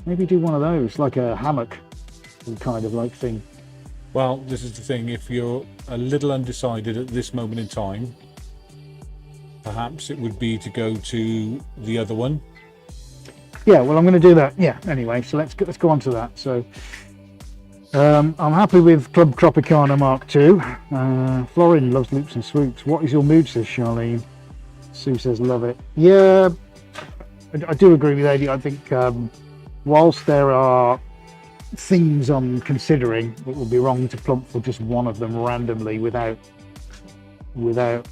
S1: Maybe do one of those, like a hammock kind of like thing.
S2: Well, this is the thing. If you're a little undecided at this moment in time, perhaps it would be to go to the other one.
S1: Yeah, well, I'm going to do that. Yeah. Anyway, so let's go on to that. So, I'm happy with Club Tropicana Mark II. Florin loves loops and swoops. What is your mood, says Charlene. Sue says love it. Yeah, I do agree with Adi. I think whilst there are things I'm considering, it would be wrong to plump for just one of them randomly without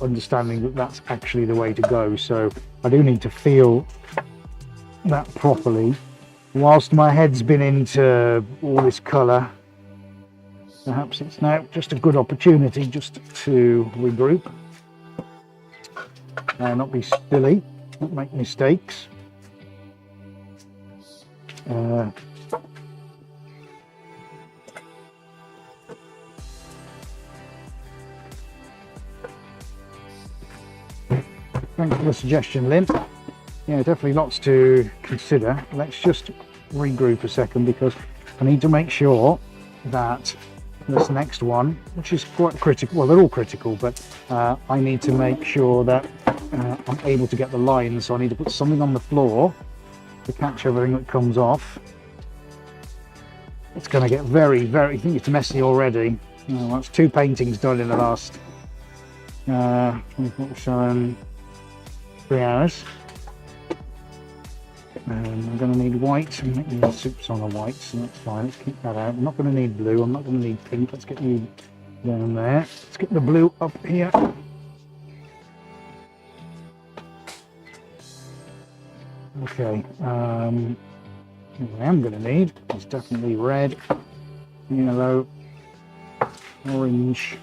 S1: understanding that that's actually the way to go. So I do need to feel that properly. Whilst my head's been into all this colour, perhaps it's now just a good opportunity just to regroup and not be silly, not make mistakes. Thanks for the suggestion, Lynn. Yeah, definitely lots to consider. Let's just regroup a second because I need to make sure that this next one, which is quite critical, well, they're all critical, but I need to make sure that I'm able to get the lines. So I need to put something on the floor to catch everything that comes off. It's going to get very, very, I think it's messy already. That's 2 paintings done in the last 3 hours. I'm going to need white. I'm making the soups on the white, so that's fine. Let's keep that out. I'm not going to need blue. I'm not going to need pink. Let's get you down there. Let's get the blue up here. Okay. What I am going to need is definitely red, yellow, orange,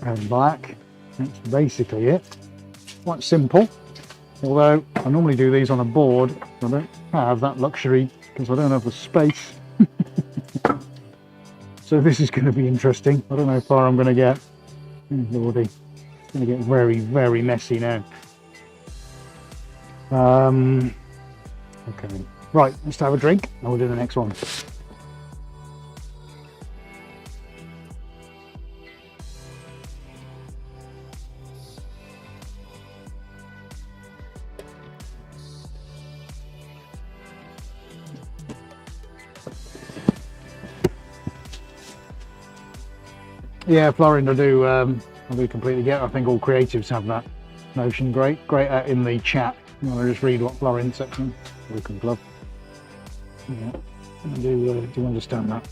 S1: and black. That's basically it. Quite simple. Although I normally do these on a board, I don't have that luxury because I don't have the space. So this is going to be interesting. I don't know how far I'm going to get. Oh, Lordy, it's going to get very, very messy now. Okay, right, let's have a drink and we'll do the next one. Yeah, Florin, I do completely get it. I think all creatives have that notion. Great out in the chat. You want to just read what Florin said? Welcome, Club. Yeah, I do understand that.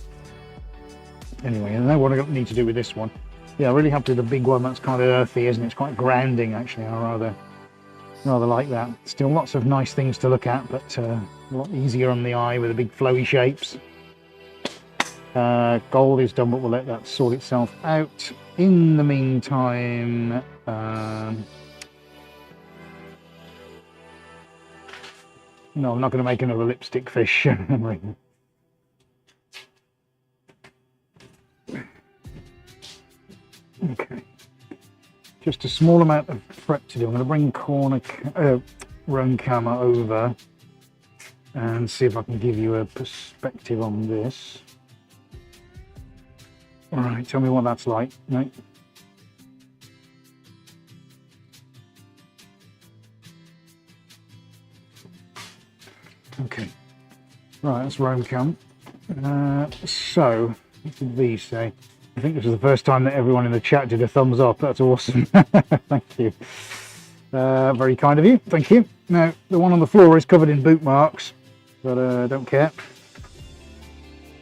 S1: Anyway, I know what I need to do with this one. Yeah, really happy with the big one. That's kind of earthy, isn't it? It's quite grounding, actually. I rather like that. Still lots of nice things to look at, but a lot easier on the eye with the big flowy shapes. Gold is done, but we'll let that sort itself out. In the meantime, no, I'm not going to make another lipstick fish. Okay, just a small amount of prep to do. I'm going to bring Roan Camera over and see if I can give you a perspective on this. All right, tell me what that's like, mate. Okay, right, that's Roan Cam. So, what did V say? I think this is the first time that everyone in the chat did a thumbs up. That's awesome. Thank you. Very kind of you. Thank you. Now, the one on the floor is covered in boot marks, but I don't care.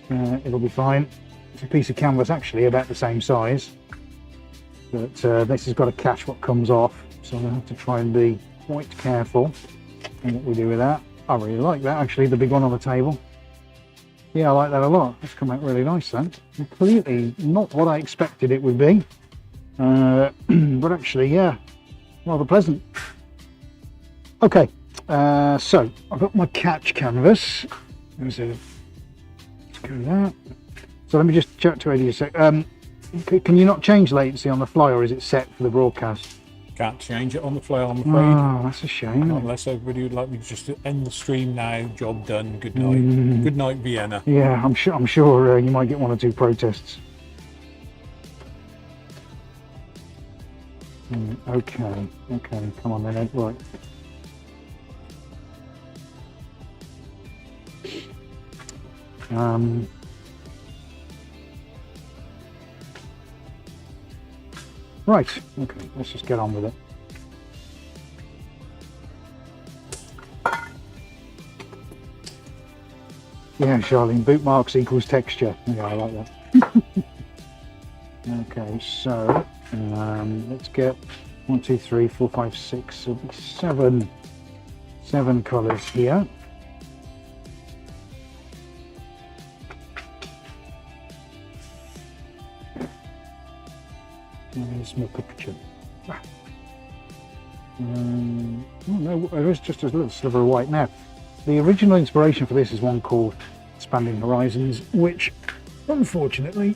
S1: It'll be fine. It's a piece of canvas actually about the same size, but this has got to catch what comes off, so I'm going to have to try and be quite careful in what we do with that. I really like that actually, the big one on the table. Yeah, I like that a lot. It's come out really nice then. Completely not what I expected it would be, but actually, yeah, rather pleasant. Okay, so I've got my catch canvas. Let's go with that. So let me just chat to Eddie a sec. Can you not change latency on the fly, or is it set for the broadcast?
S2: Can't change it on the fly, I'm afraid.
S1: Oh, that's a shame.
S2: Not unless everybody would like me to just end the stream now. Job done. Good night. Good night, Vienna.
S1: Yeah, I'm sure you might get one or two protests. Okay, come on then, Ed. Right. Right, okay, let's just get on with it. Yeah, Charlene, boot marks equals texture. Yeah, I like that. Okay, so let's get 1, 2, 3, 4, 5, 6, so it'll be seven colours here. There's my picture. Oh no, there is just a little sliver of white now. The original inspiration for this is one called Expanding Horizons, which unfortunately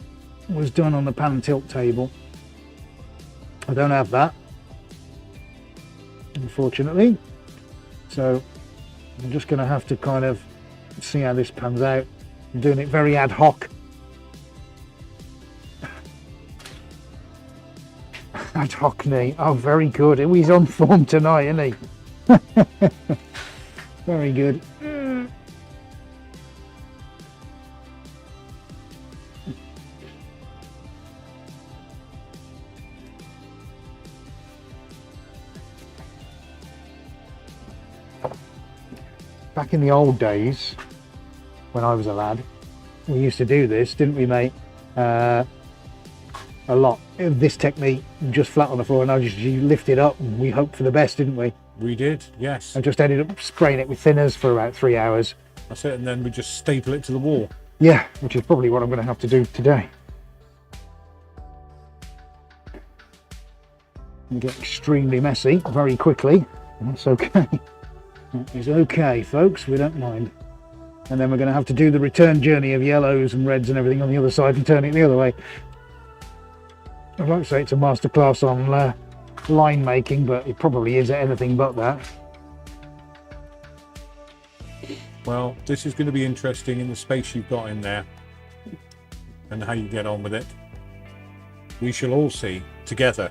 S1: was done on the pan and tilt table. I don't have that, unfortunately, so I'm just going to have to kind of see how this pans out. I'm doing it very ad hoc. Ad hoc knee. Oh, very good. He's on form tonight, isn't he? Very good. Back in the old days, when I was a lad, we used to do this, didn't we, mate? A lot. This technique, just flat on the floor, and I just lift it up and we hoped for the best, didn't we?
S2: We did, yes.
S1: I just ended up spraying it with thinners for about 3 hours.
S2: That's it, and then we just staple it to the wall.
S1: Yeah, which is probably what I'm going to have to do today. You get extremely messy very quickly. That's okay. That is okay, folks. We don't mind. And then we're going to have to do the return journey of yellows and reds and everything on the other side and turn it the other way. I'd like to say it's a masterclass on line making, but it probably is anything but that.
S2: Well, this is going to be interesting in the space you've got in there and how you get on with it. We shall all see together.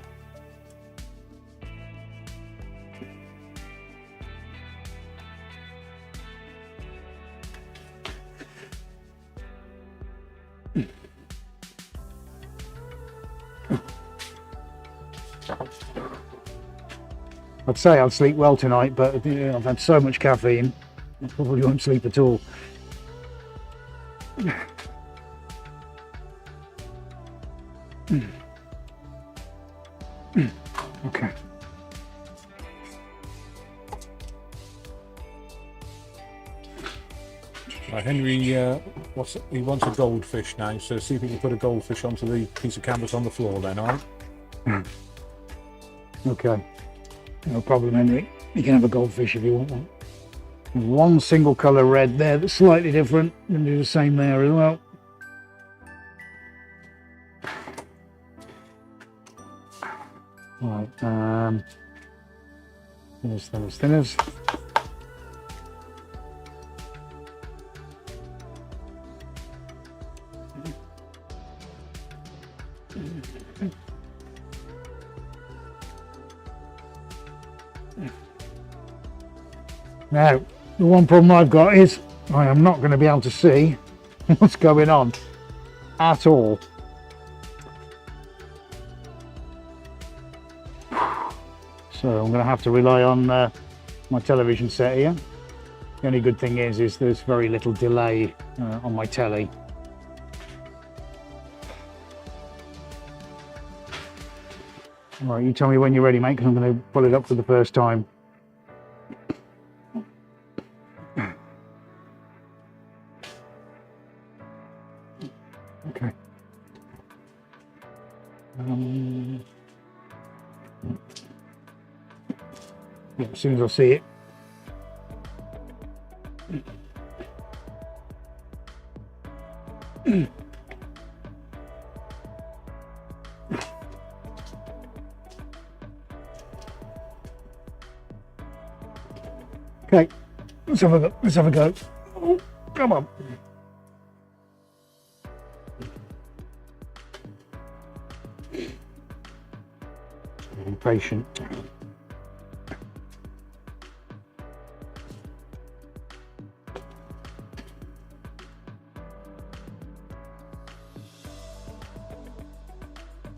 S1: I'd say I'll sleep well tonight, but I've had so much caffeine, I probably won't sleep at all. Okay.
S2: Right, Henry, he wants a goldfish now, so see if we can put a goldfish onto the piece of canvas on the floor then, all right?
S1: Okay. No problem, Henry. You can have a goldfish if you want one. There's one single colour red there that's slightly different, and do the same there as well. Right, thinners. Now, the one problem I've got is I am not going to be able to see what's going on at all. So I'm going to have to rely on my television set here. The only good thing is there's very little delay on my telly. All right, you tell me when you're ready, mate, because I'm going to pull it up for the first time. Okay. Yeah, as soon as I see it. Okay, let's have a go. Let's have a go. Oh, come on. Be patient.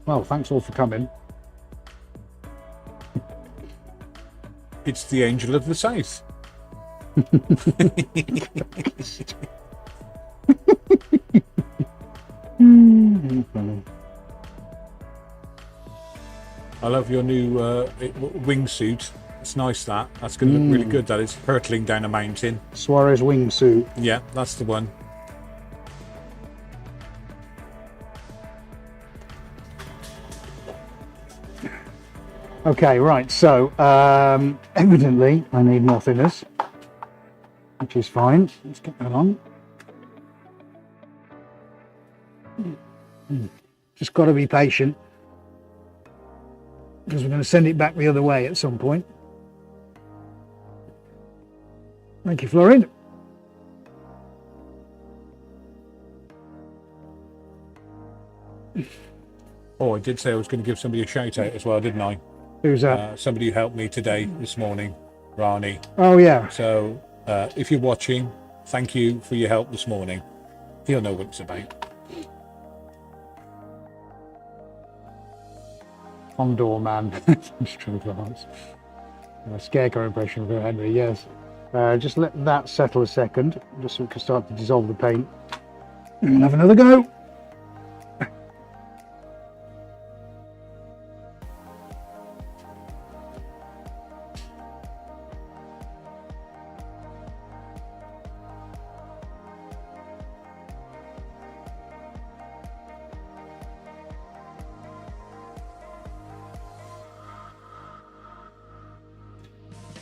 S1: Well, thanks all for coming.
S2: It's the angel of the south. I love your new wingsuit. It's nice that. That's going to look really good. That is hurtling down a mountain.
S1: Suarez wingsuit.
S2: Yeah, that's the one.
S1: Okay, right, so evidently I need more thinners, which is fine. Let's get that on. Just got to be patient because we're going to send it back the other way at some point. Thank you, Florin.
S2: Oh, I did say I was going to give somebody a shout out as well, didn't I?
S1: Who's that?
S2: Somebody who helped me today, this morning, Rani.
S1: Oh, yeah.
S2: So if you're watching, thank you for your help this morning. He'll know what it's about.
S1: Condor man. Scarecrow impression of Henry, yes. Just let that settle a second, just so we can start to dissolve the paint. And have another go.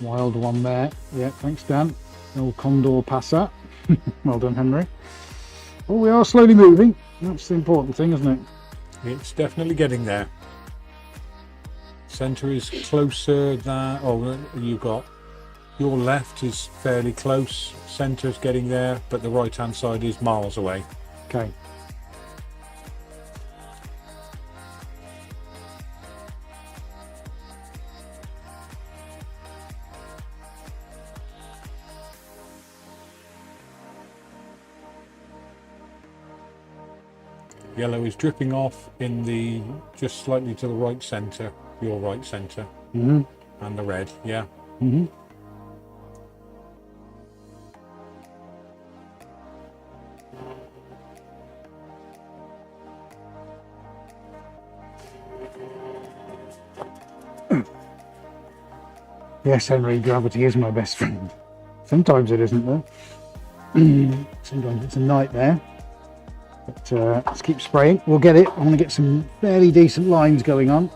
S1: Wild one there. Yeah, thanks, Dan. Old Condor passer. Well done, Henry. Oh, we are slowly moving. That's the important thing, isn't it?
S2: It's definitely getting there. Centre is closer than... Oh, you've got... Your left is fairly close. Centre's getting there, but the right-hand side is miles away.
S1: Okay.
S2: Yellow is dripping off in the just slightly to the right centre, your right centre, and the red, yeah.
S1: Yes, Henry, gravity is my best friend. Sometimes it isn't, though. Sometimes it's a nightmare. But let's keep spraying. We'll get it. I want to get some fairly decent lines going on.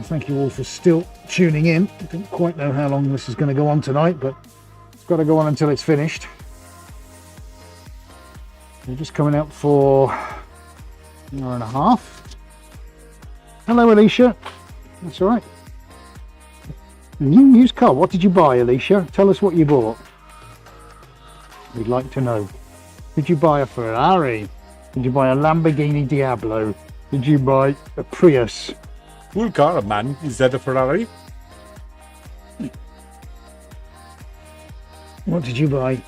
S1: Thank you all for still tuning in. I don't quite know how long this is going to go on tonight, but it's got to go on until it's finished. We're just coming out for an hour and a half. Hello, Alicia. That's all right. New used car. What did you buy, Alicia? Tell us what you bought. We'd like to know. Did you buy a Ferrari? Did you buy a Lamborghini Diablo? Did you buy a Prius?
S2: Cool car, man. Is that a Ferrari?
S1: What did you buy?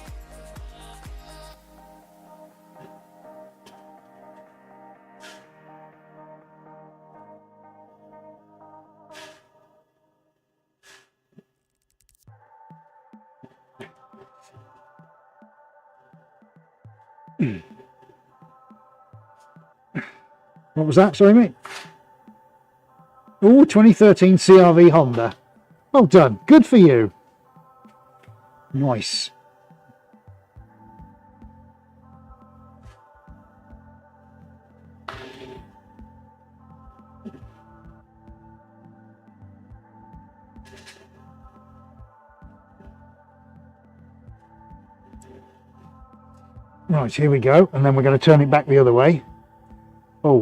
S1: What was that? Sorry, mate. Oh, 2013 CRV Honda. Well done. Good for you. Nice. Right, here we go. And then we're going to turn it back the other way. Oh,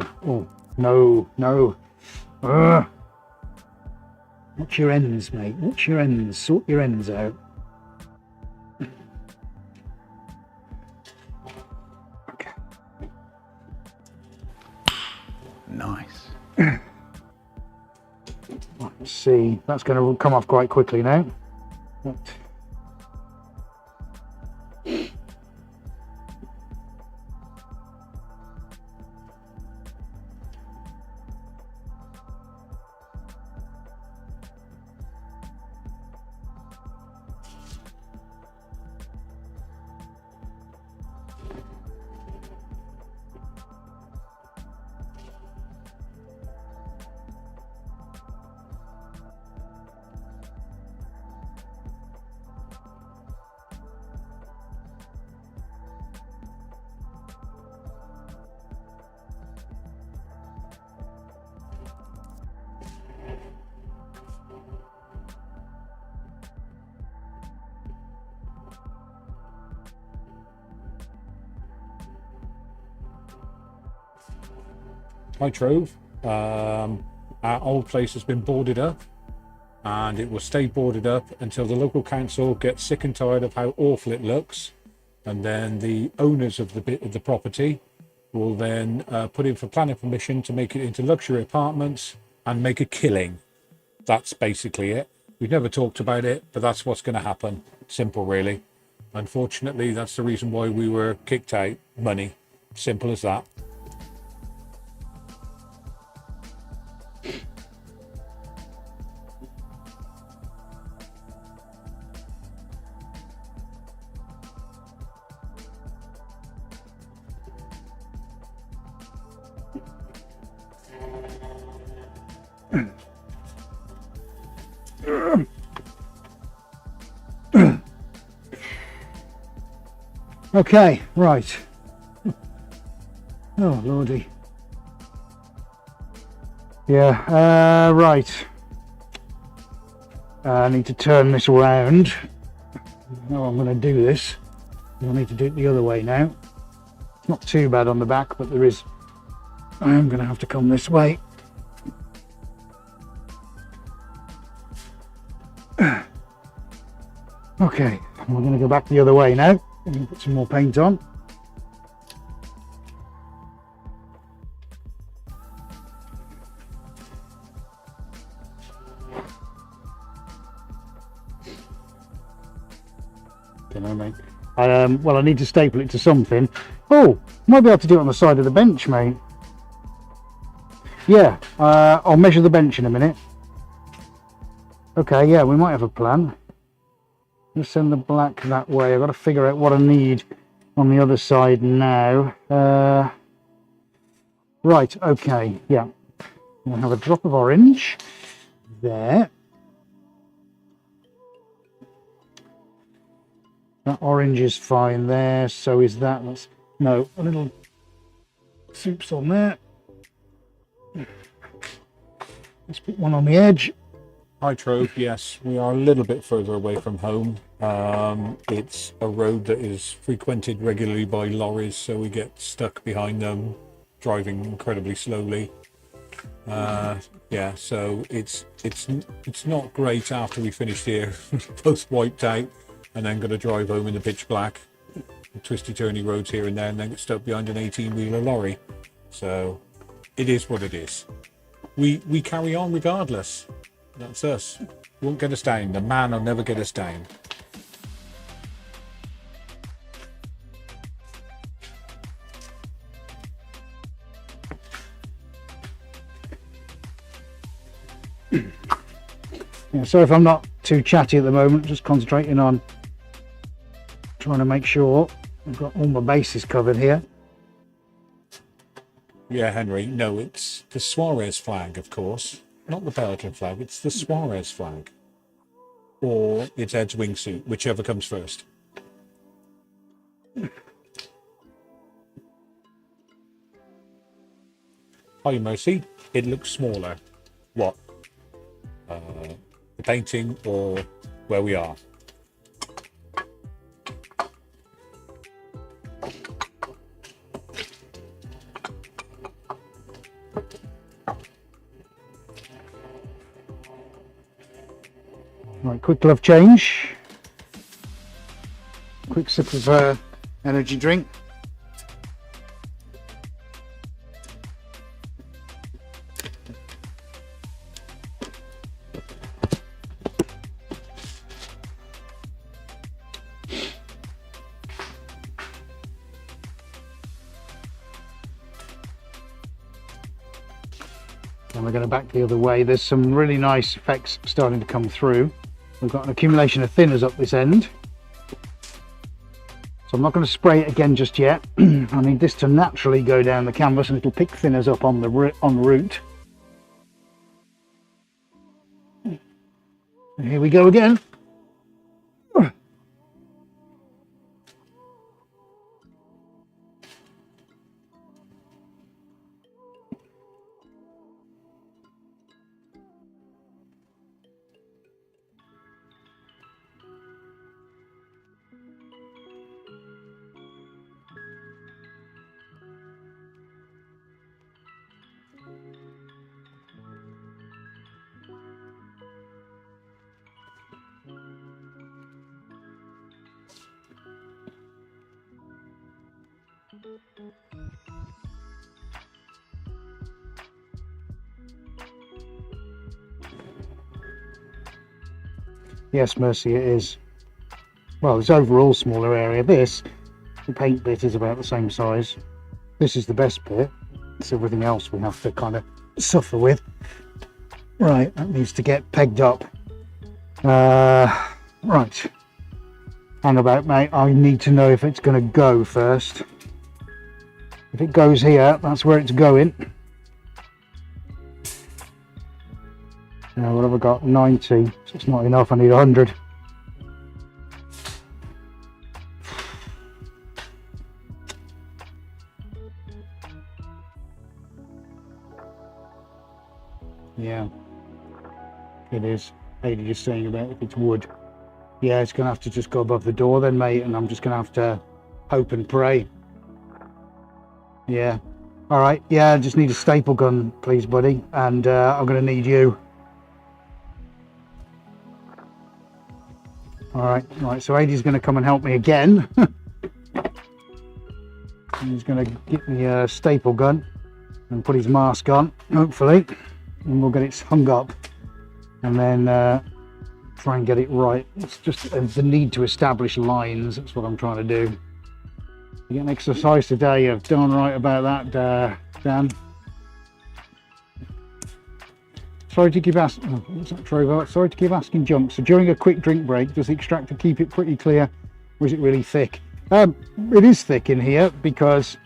S1: no, no. Watch your ends, mate. Watch your ends. Sort your ends out. Okay.
S3: Nice.
S1: Let's see. That's going to come off quite quickly now. Right.
S2: Hi Trove. Our old place has been boarded up, and it will stay boarded up until the local council gets sick and tired of how awful it looks, and then the owners of the property will then put in for planning permission to make it into luxury apartments and make a killing. That's basically it. We've never talked about it, but that's what's going to happen. Simple, really. Unfortunately, that's the reason why we were kicked out. Money. Simple as that.
S1: Okay, right. Oh, lordy. Yeah, right. I need to turn this around. No, I'm going to do this. I need to do it the other way now. It's not too bad on the back, but I am going to have to come this way. Okay, we're going to go back the other way now. Put some more paint on. Don't know, mate. Well, I need to staple it to something. Oh, might be able to do it on the side of the bench, mate. Yeah, I'll measure the bench in a minute. Okay, yeah, we might have a plan. Let's send the black that way. I've got to figure out what I need on the other side now. Right, okay, yeah. We'll have a drop of orange there. That orange is fine there, so is that. No, a little soup's on there. Let's put one on the edge.
S2: Hi Trove, yes, we are a little bit further away from home. It's a road that is frequented regularly by lorries, so we get stuck behind them, driving incredibly slowly. Yeah, so it's not great after we finished here, both wiped out, and then got to drive home in the pitch black, twisty turny roads here and there, and then get stuck behind an 18-wheeler lorry. So it is what it is. We carry on regardless. That's us. Won't get us down. The man will never get us down.
S1: Yeah, sorry if I'm not too chatty at the moment, just concentrating on trying to make sure I've got all my bases covered here.
S2: Yeah, Henry, no, it's the Suarez flag, of course. Not the Belgian flag, it's the Suarez flag. Or it's Ed's wingsuit, whichever comes first. Hi, Mercy. It looks smaller. What? The painting or where we are?
S1: Right, quick glove change. Quick sip of energy drink. And we're going to back the other way. There's some really nice effects starting to come through. We've got an accumulation of thinners up this end. So I'm not going to spray it again just yet. I need this to naturally go down the canvas and it'll pick thinners up on the route. And here we go again. Yes, Mercy, it is. Well, it's overall smaller area. This, the paint bit, is about the same size. This is the best bit. It's everything else we have to kind of suffer with. Right, that needs to get pegged up. Right. Hang about, mate. I need to know if it's going to go first. If it goes here, that's where it's going. Now, what have I got? 90. So it's not enough. I need 100. Yeah, it is. Lady just saying about if it's wood. Yeah, it's going to have to just go above the door then, mate, and I'm just going to have to hope and pray. Yeah. All right. Yeah, I just need a staple gun, please, buddy. And I'm going to need you. All right. Right. So Adie's going to come and help me again. He's going to get me a staple gun and put his mask on, hopefully. And we'll get it hung up. And then try and get it right. It's just the need to establish lines. That's what I'm trying to do. You get an exercise today. You're darn right about that, Dan. Sorry to keep asking. Oh, what's that, Trovo? Sorry to keep asking junk. So during a quick drink break, does the extractor keep it pretty clear, or is it really thick? It is thick in here because,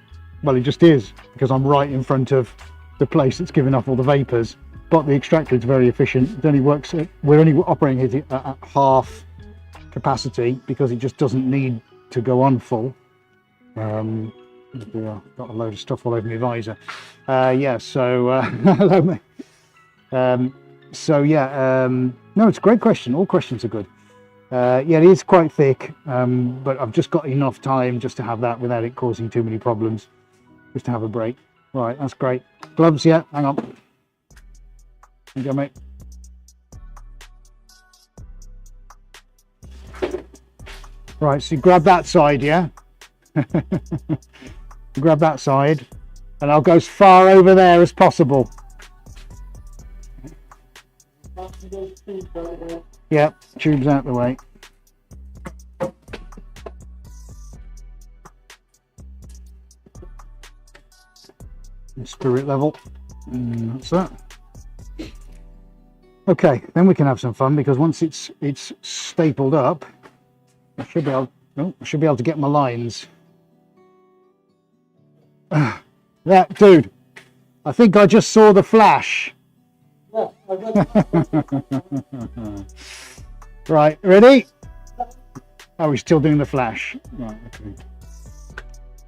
S1: well, it just is because I'm right in front of the place that's giving off all the vapors. But the extractor is very efficient. It only works. We're only operating it at half capacity because it just doesn't need to go on full. I've got a load of stuff all over my visor. Yeah. So hello, mate. No, it's a great question. All questions are good. Yeah, it is quite thick, but I've just got enough time just to have that without it causing too many problems. Just to have a break. Right, that's great. Gloves, yeah, hang on. There you go, mate. Right, so you grab that side, yeah? Grab that side, and I'll go as far over there as possible. Yeah, tubes out the way. And spirit level. And that's that. Okay, then we can have some fun because once it's stapled up, I should be able to get my lines. That dude, I think I just saw the flash. Right, ready? Oh, we're still doing the flash. Right, okay.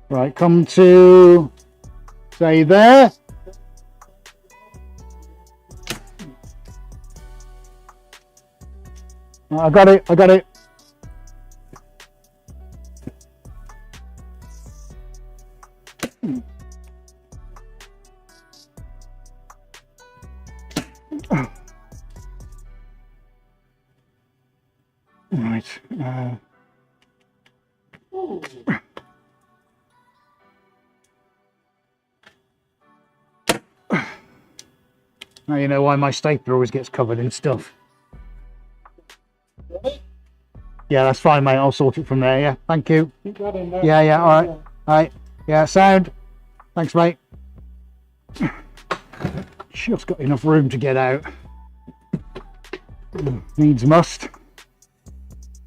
S1: Right, come to say there. I got it. Now you know why my stapler always gets covered in stuff. Yeah, that's fine, mate. I'll sort it from there. Yeah, thank you. Yeah, yeah, all right. All right. Yeah, sound. Thanks, mate. Just got enough room to get out. Needs must.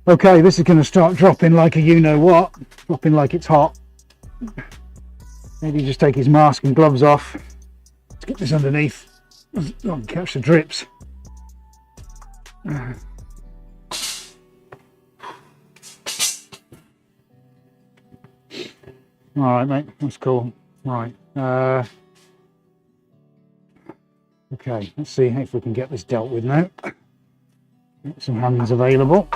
S1: Okay, this is going to start dropping like a you-know-what. Dropping like it's hot. Maybe just take his mask and gloves off. Let's get this underneath. Oh, catch the drips. All right, mate. That's cool. Right. Okay, let's see if we can get this dealt with now. Get some hands available.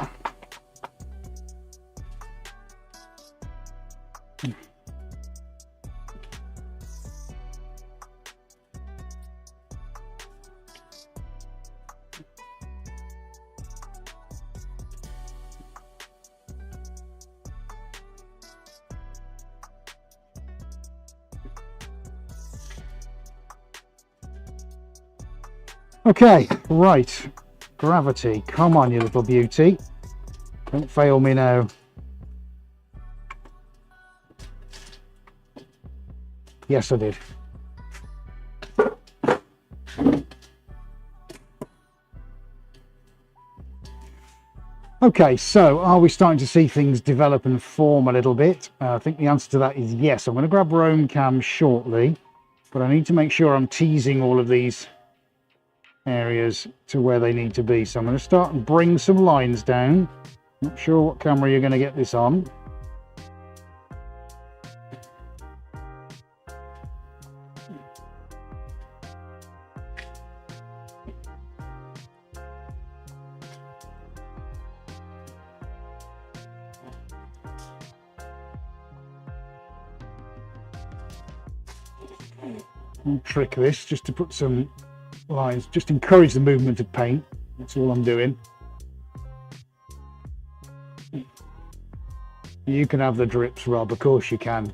S1: Okay, right. Gravity, come on, you little beauty. Don't fail me now. Yes, I did. Okay, so are we starting to see things develop and form a little bit? I think the answer to that is yes. I'm going to grab Roam Cam shortly, but I need to make sure I'm teasing all of these areas to where they need to be. So I'm going to start and bring some lines down. Not sure what camera you're going to get this on. I'll trick this just to put some lines, just encourage the movement of paint. That's all I'm doing. You can have the drips, Rob, of course you can.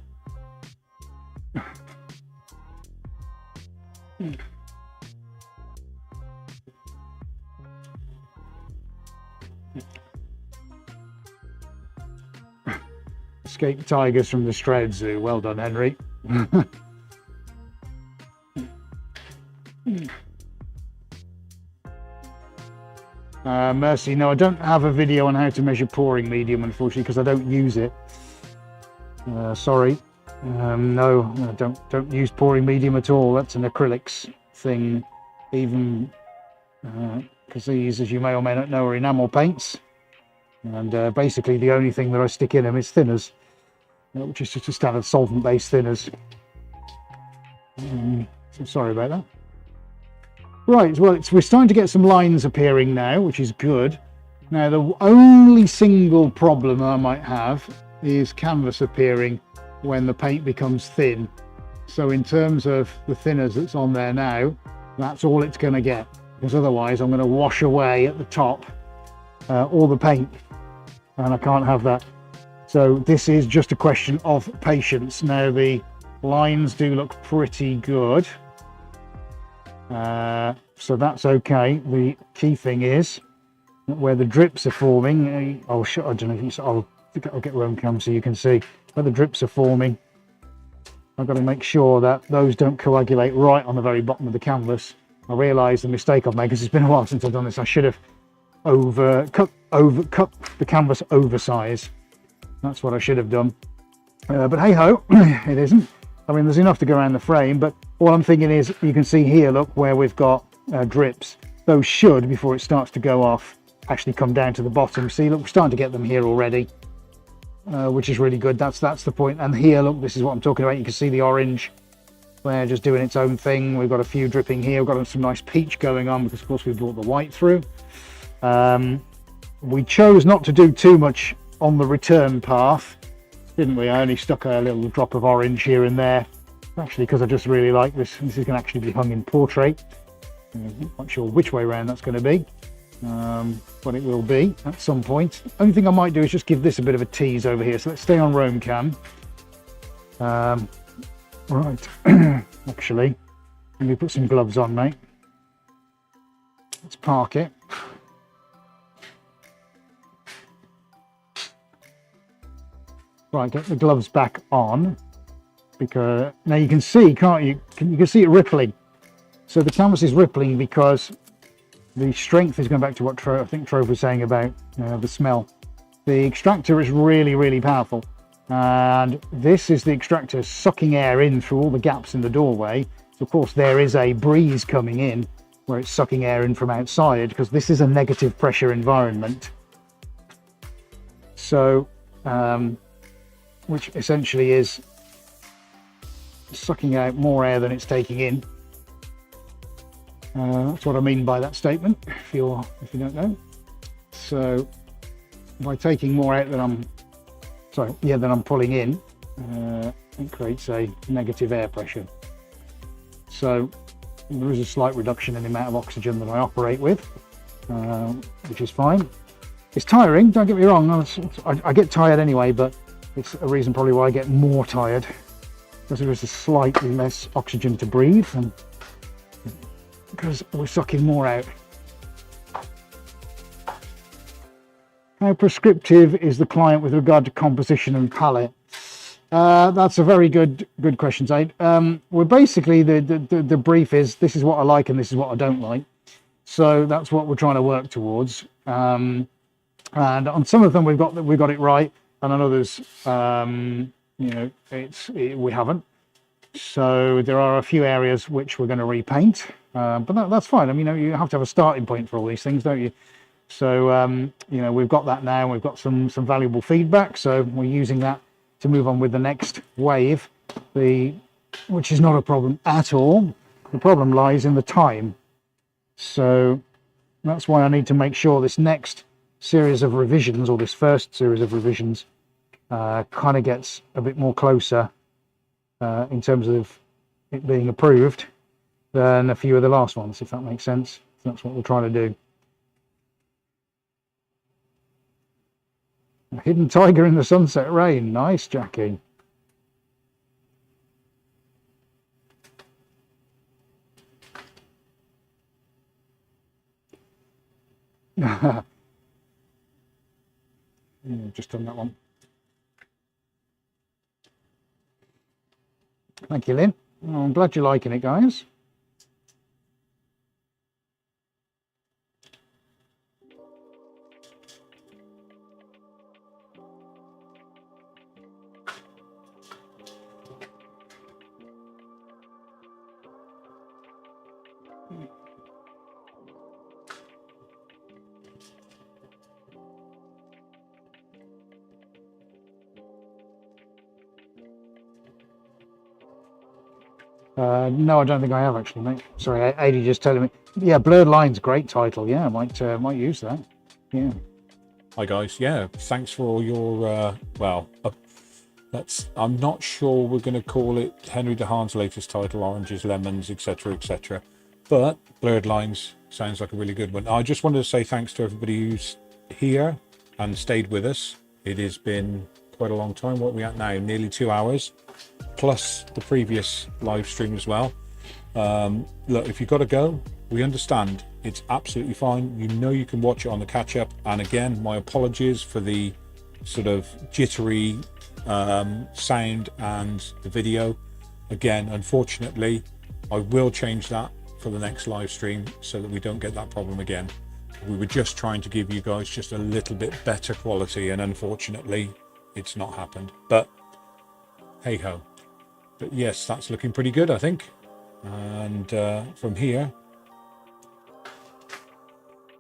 S1: Escape tigers from the Stroud Zoo. Well done, Henry. Mercy, no, I don't have a video on how to measure pouring medium, unfortunately, because I don't use it. Sorry. No, don't use pouring medium at all. That's an acrylics thing. Even because these, as you may or may not know, are enamel paints. And basically the only thing that I stick in them is thinners, which is just a standard solvent-based thinners. So sorry about that. Right, well, we're starting to get some lines appearing now, which is good. Now, the only single problem I might have is canvas appearing when the paint becomes thin. So in terms of the thinners that's on there now, that's all it's going to get, because otherwise I'm going to wash away at the top all the paint, and I can't have that. So this is just a question of patience. Now, the lines do look pretty good. So that's okay. The key thing is where the drips are forming. I don't know if you saw, I'll get Roam Cam so you can see where the drips are forming. I've got to make sure that those don't coagulate right on the very bottom of the canvas. I realise the mistake I've made, because it's been a while since I've done this. I should have cut the canvas oversize. That's what I should have done. But hey ho, it isn't. I mean, there's enough to go around the frame, but all I'm thinking is, you can see here, look, where we've got drips. Those should, before it starts to go off, actually come down to the bottom. See, look, we're starting to get them here already, which is really good. That's the point. And here, look, this is what I'm talking about. You can see the orange there just doing its own thing. We've got a few dripping here. We've got some nice peach going on, because, of course, we brought the white through. We chose not to do too much on the return path, didn't we? I only stuck a little drop of orange here and there, actually, because I just really like this. This is going to actually be hung in portrait. I'm not sure which way around that's going to be. but it will be at some point. Only thing I might do is just give this a bit of a tease over here. So let's stay on Rome Cam. Right, actually, let me put some gloves on, mate. Let's park it. Right, get the gloves back on, because now you can see, can't you? You can see it rippling. So the canvas is rippling because the strength is going back to what I think Trove was saying about the smell. The extractor is really, really powerful. And this is the extractor sucking air in through all the gaps in the doorway. So of course there is a breeze coming in where it's sucking air in from outside, because this is a negative pressure environment. So, which essentially is sucking out more air than it's taking in. That's what I mean by that statement, if you don't know. So by taking more out than I'm pulling in, it creates a negative air pressure. So there is a slight reduction in the amount of oxygen that I operate with, which is fine. It's tiring, don't get me wrong. I get tired anyway, but it's a reason probably why I get more tired, because there is a slightly less oxygen to breathe, and because we're sucking more out. How prescriptive is the client with regard to composition and palette? That's a very good question, Zaid. Well, basically the brief is, this is what I like and this is what I don't like. So that's what we're trying to work towards. And on some of them we've got it right, and on others, we haven't. So there are a few areas which we're going to repaint, but that's fine. I mean, you have to have a starting point for all these things, don't you? So we've got that now, and we've got some valuable feedback. So we're using that to move on with the next wave, which is not a problem at all. The problem lies in the time. So that's why I need to make sure this next series of revisions, or this first series of revisions, kind of gets a bit more closer in terms of it being approved than a few of the last ones, if that makes sense. That's what we're trying to do. A hidden tiger in the sunset rain. Nice, Jackie. Yeah, just done that one. Thank you, Lynn. Oh, I'm glad you're liking it, guys. No, I don't think I have actually, mate. Sorry, Adi just telling me. Yeah, Blurred Lines, great title. Yeah, I might use that. Yeah.
S2: Hi guys. Yeah, thanks for all your I'm not sure we're going to call it Henry DeHaan's latest title, Oranges, Lemons, etc., etc. But Blurred Lines sounds like a really good one. I just wanted to say thanks to everybody who's here and stayed with us. It has been quite a long time. What are we at now? Nearly 2 hours, plus the previous live stream as well. Look, if you've got to go, we understand. It's absolutely fine. You can watch it on the catch up. And again, my apologies for the sort of jittery sound and the video. Again, unfortunately, I will change that for the next live stream so that we don't get that problem again. We were just trying to give you guys just a little bit better quality, and unfortunately it's not happened, but hey ho. But yes, that's looking pretty good, I think. And from here,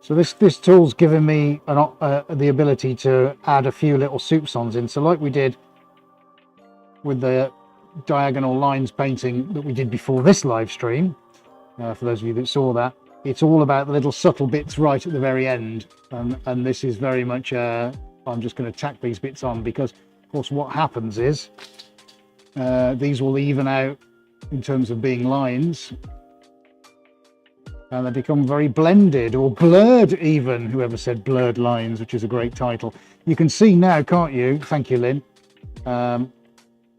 S1: so this tool's given me the ability to add a few little soupçons in. So like we did with the diagonal lines painting that we did before this live stream, for those of you that saw that, it's all about the little subtle bits right at the very end. And this is very much, I'm just going to tack these bits on, because of course what happens is these will even out in terms of being lines and they become very blended or blurred even. Whoever said blurred lines, which is a great title. You can see now, can't you? Thank you, Lynn.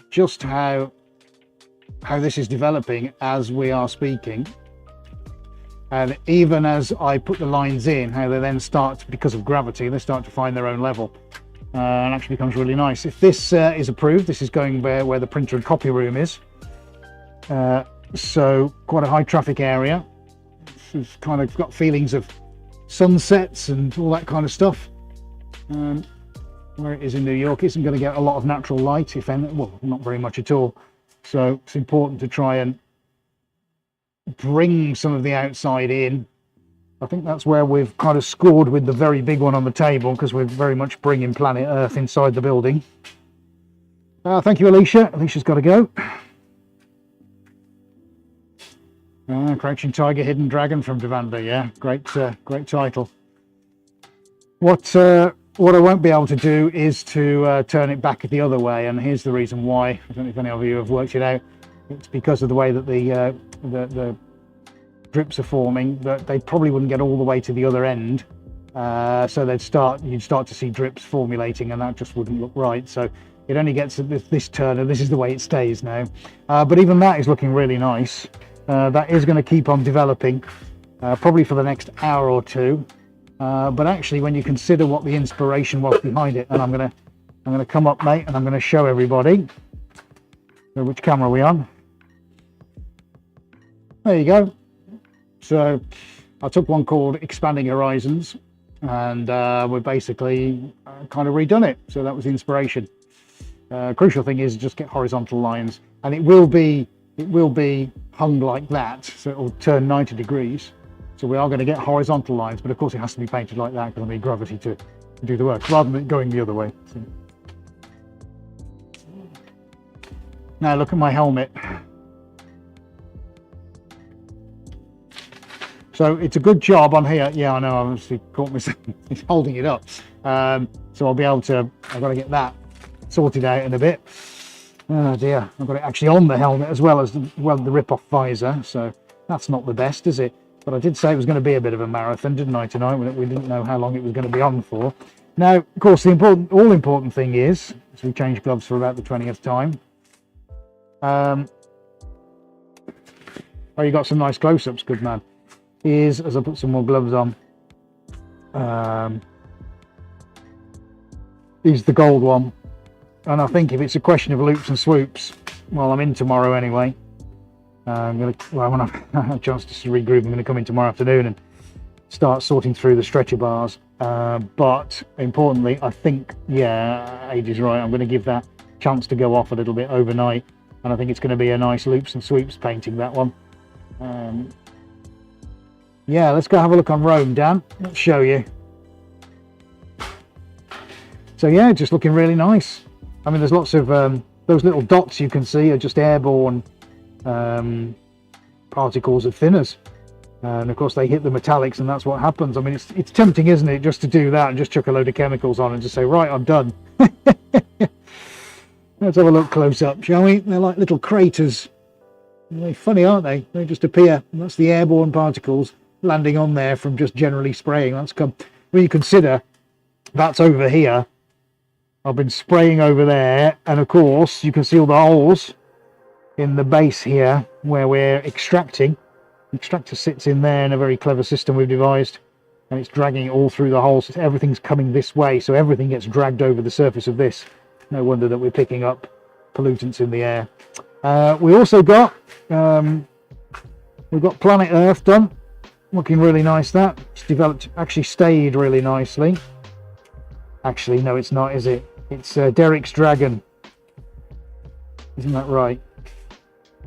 S1: Just how this is developing as we are speaking. And even as I put the lines in, how they then start, because of gravity, they start to find their own level. And actually becomes really nice. If this is approved, this is going where the printer and copy room is. So quite a high traffic area. It's kind of got feelings of sunsets and all that kind of stuff. Where it is in New York, it isn't going to get a lot of natural light, if any, well, not very much at all. So it's important to try and bring some of the outside in. I think that's where we've kind of scored with the very big one on the table, because we're very much bringing planet Earth inside the building. Thank you, Alicia. Alicia's got to go. Crouching Tiger, Hidden Dragon from Devander. Yeah, great title. What I won't be able to do is to turn it back the other way, and here's the reason why. I don't know if any of you have worked it out. It's because of the way that the drips are forming, that they probably wouldn't get all the way to the other end. So you'd start to see drips formulating, and that just wouldn't look right. So it only gets this turn, and this is the way it stays now. But even that is looking really nice. That is going to keep on developing, probably for the next hour or two. But actually, when you consider what the inspiration was behind it, and I'm gonna come up, mate, and I'm gonna show everybody. So which camera are we on? There you go. So I took one called Expanding Horizons, and we basically kind of redone it. So that was the inspiration. Crucial thing is just get horizontal lines, and it will be hung like that, so it will turn 90 degrees. So we are going to get horizontal lines, but of course it has to be painted like that because I need gravity to do the work, rather than it going the other way. So. Now look at my helmet. So it's a good job on here. Yeah, I know, I obviously caught myself holding it up. So I'll be able to, I've got to get that sorted out in a bit. Oh dear, I've got it actually on the helmet as well as the rip-off visor. So that's not the best, is it? But I did say it was going to be a bit of a marathon, didn't I, tonight? We didn't know how long it was going to be on for. Now, of course, the all-important thing is, as we change gloves for about the 20th time. Oh, you got some nice close-ups, good man. Is, as I put some more gloves on, is the gold one. And I think if it's a question of loops and swoops, well, I'm in tomorrow anyway. When I have a chance to regroup, I'm going to come in tomorrow afternoon and start sorting through the stretcher bars. But importantly, I think, yeah, Age is right. I'm going to give that chance to go off a little bit overnight. And I think it's going to be a nice loops and sweeps painting, that one. Yeah, let's go have a look on Rome, Dan. Let's show you. So yeah, just looking really nice. I mean, there's lots of those little dots you can see are just airborne particles of thinners, and of course they hit the metallics, and that's what happens. I mean, it's tempting, isn't it, just to do that and just chuck a load of chemicals on and just say, right, I'm done. Let's have a look close up, shall we? They're like little craters. They're funny, aren't they? They just appear, and that's the airborne particles landing on there from just generally spraying. That's come when you consider that's over here. I've been spraying over there, and of course you can see all the holes in the base here where we're extracting. The extractor sits in there in a very clever system we've devised, and it's dragging it all through the holes. Everything's coming this way, so everything gets dragged over the surface of this. No wonder that we're picking up pollutants in the air. We also got we've got Planet Earth done, looking really nice. That it's developed, actually stayed really nicely. Actually, no, it's not, is it? It's Derek's Dragon. Isn't that right?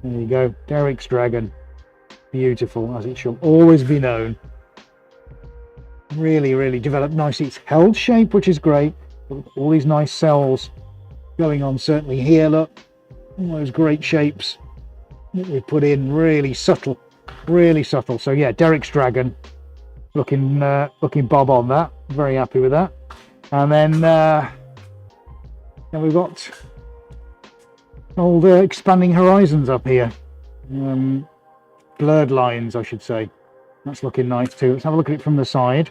S1: There you go, Derek's Dragon. Beautiful, as it should always be known. Really, really developed nicely. It's held shape, which is great. All these nice cells going on, certainly here, look. All those great shapes that we put in, really subtle, really subtle. So yeah, Derek's Dragon. Looking bob on that. Very happy with that. And then we've got old Expanding Horizons up here. Blurred lines, I should say. That's looking nice too. Let's have a look at it from the side.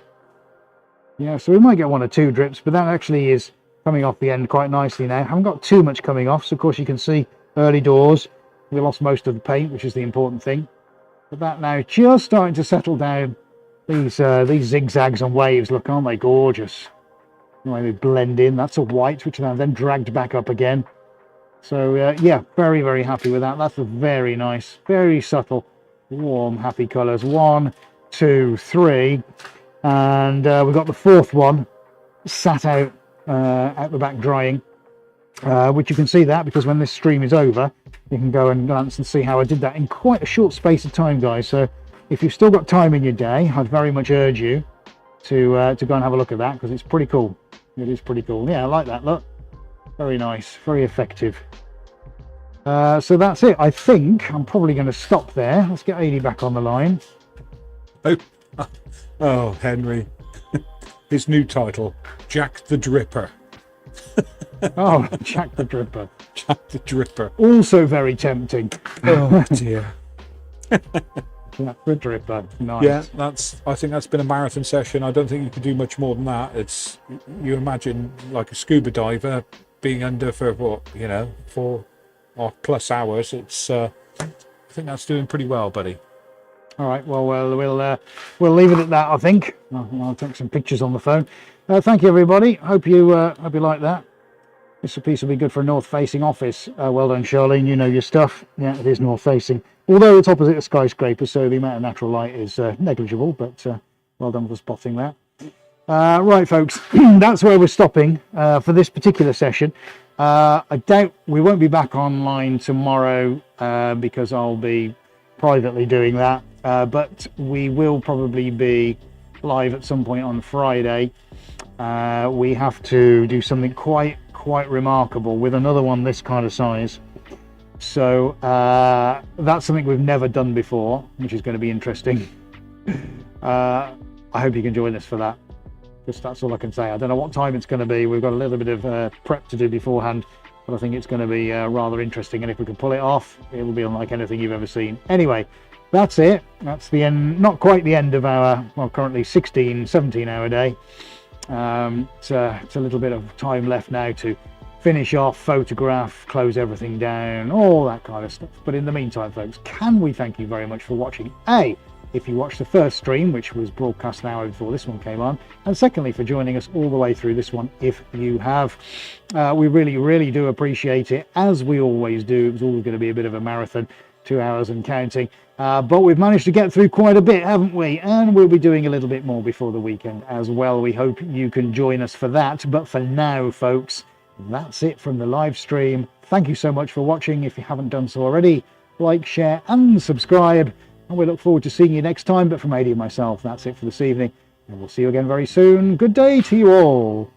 S1: Yeah, so we might get 1 or 2 drips, but that actually is coming off the end quite nicely now. Haven't got too much coming off, so of course you can see early doors. We lost most of the paint, which is the important thing. But that now just starting to settle down. These zigzags and waves, look, aren't they gorgeous? The way they blend in. That's a white, which I've then dragged back up again. So yeah, very, very happy with that. That's a very nice, very subtle, warm, happy colours. 1, 2, 3. And we've got the 4th one sat out the back drying, which you can see that because when this stream is over, you can go and glance and see how I did that in quite a short space of time, guys. So if you've still got time in your day, I'd very much urge you to go and have a look at that because it's pretty cool. It is pretty cool. Yeah, I like that. Look, very nice, very effective. So that's it. I think I'm probably going to stop there. Let's get Adi back on the line.
S2: Oh, Henry. His new title, Jack the Dripper.
S1: Oh, Jack the Dripper.
S2: Jack the Dripper.
S1: Also very tempting.
S2: Oh dear.
S1: Jack the Dripper. Nice.
S2: Yeah, I think that's been a marathon session. I don't think you can do much more than that. It's, you imagine like a scuba diver being under for what, 4 or plus hours. It's I think that's doing pretty well, buddy.
S1: All right, well, we'll leave it at that, I think. I'll take some pictures on the phone. Thank you, everybody. Hope you like that. This piece will be good for a north-facing office. Well done, Charlene. You know your stuff. Yeah, it is north-facing. Although it's opposite a skyscraper, so the amount of natural light is negligible, but well done for spotting that. Right, folks, that's where we're stopping for this particular session. I doubt we won't be back online tomorrow because I'll be privately doing that. But we will probably be live at some point on Friday. We have to do something quite remarkable with another one this kind of size. So that's something we've never done before, which is going to be interesting. I hope you can join us for that. Just that's all I can say. I don't know what time it's going to be. We've got a little bit of prep to do beforehand, but I think it's going to be rather interesting. And if we can pull it off, it will be unlike anything you've ever seen. Anyway, that's it. That's the end, not quite the end of our, well, currently 17 hour day. It's a little bit of time left now to finish off, photograph, close everything down, all that kind of stuff. But in the meantime, folks, can we thank you very much for watching? If you watched the first stream, which was broadcast an hour before this one came on, and secondly, for joining us all the way through this one, if you have. We really do appreciate it, as we always do. It was always going to be a bit of a marathon, 2 hours and counting. But we've managed to get through quite a bit, haven't we? And we'll be doing a little bit more before the weekend as well. We hope you can join us for that. But for now, folks, that's it from the live stream. Thank you so much for watching. If you haven't done so already, like, share and subscribe. And we look forward to seeing you next time. But from Adi and myself, that's it for this evening. And we'll see you again very soon. Good day to you all.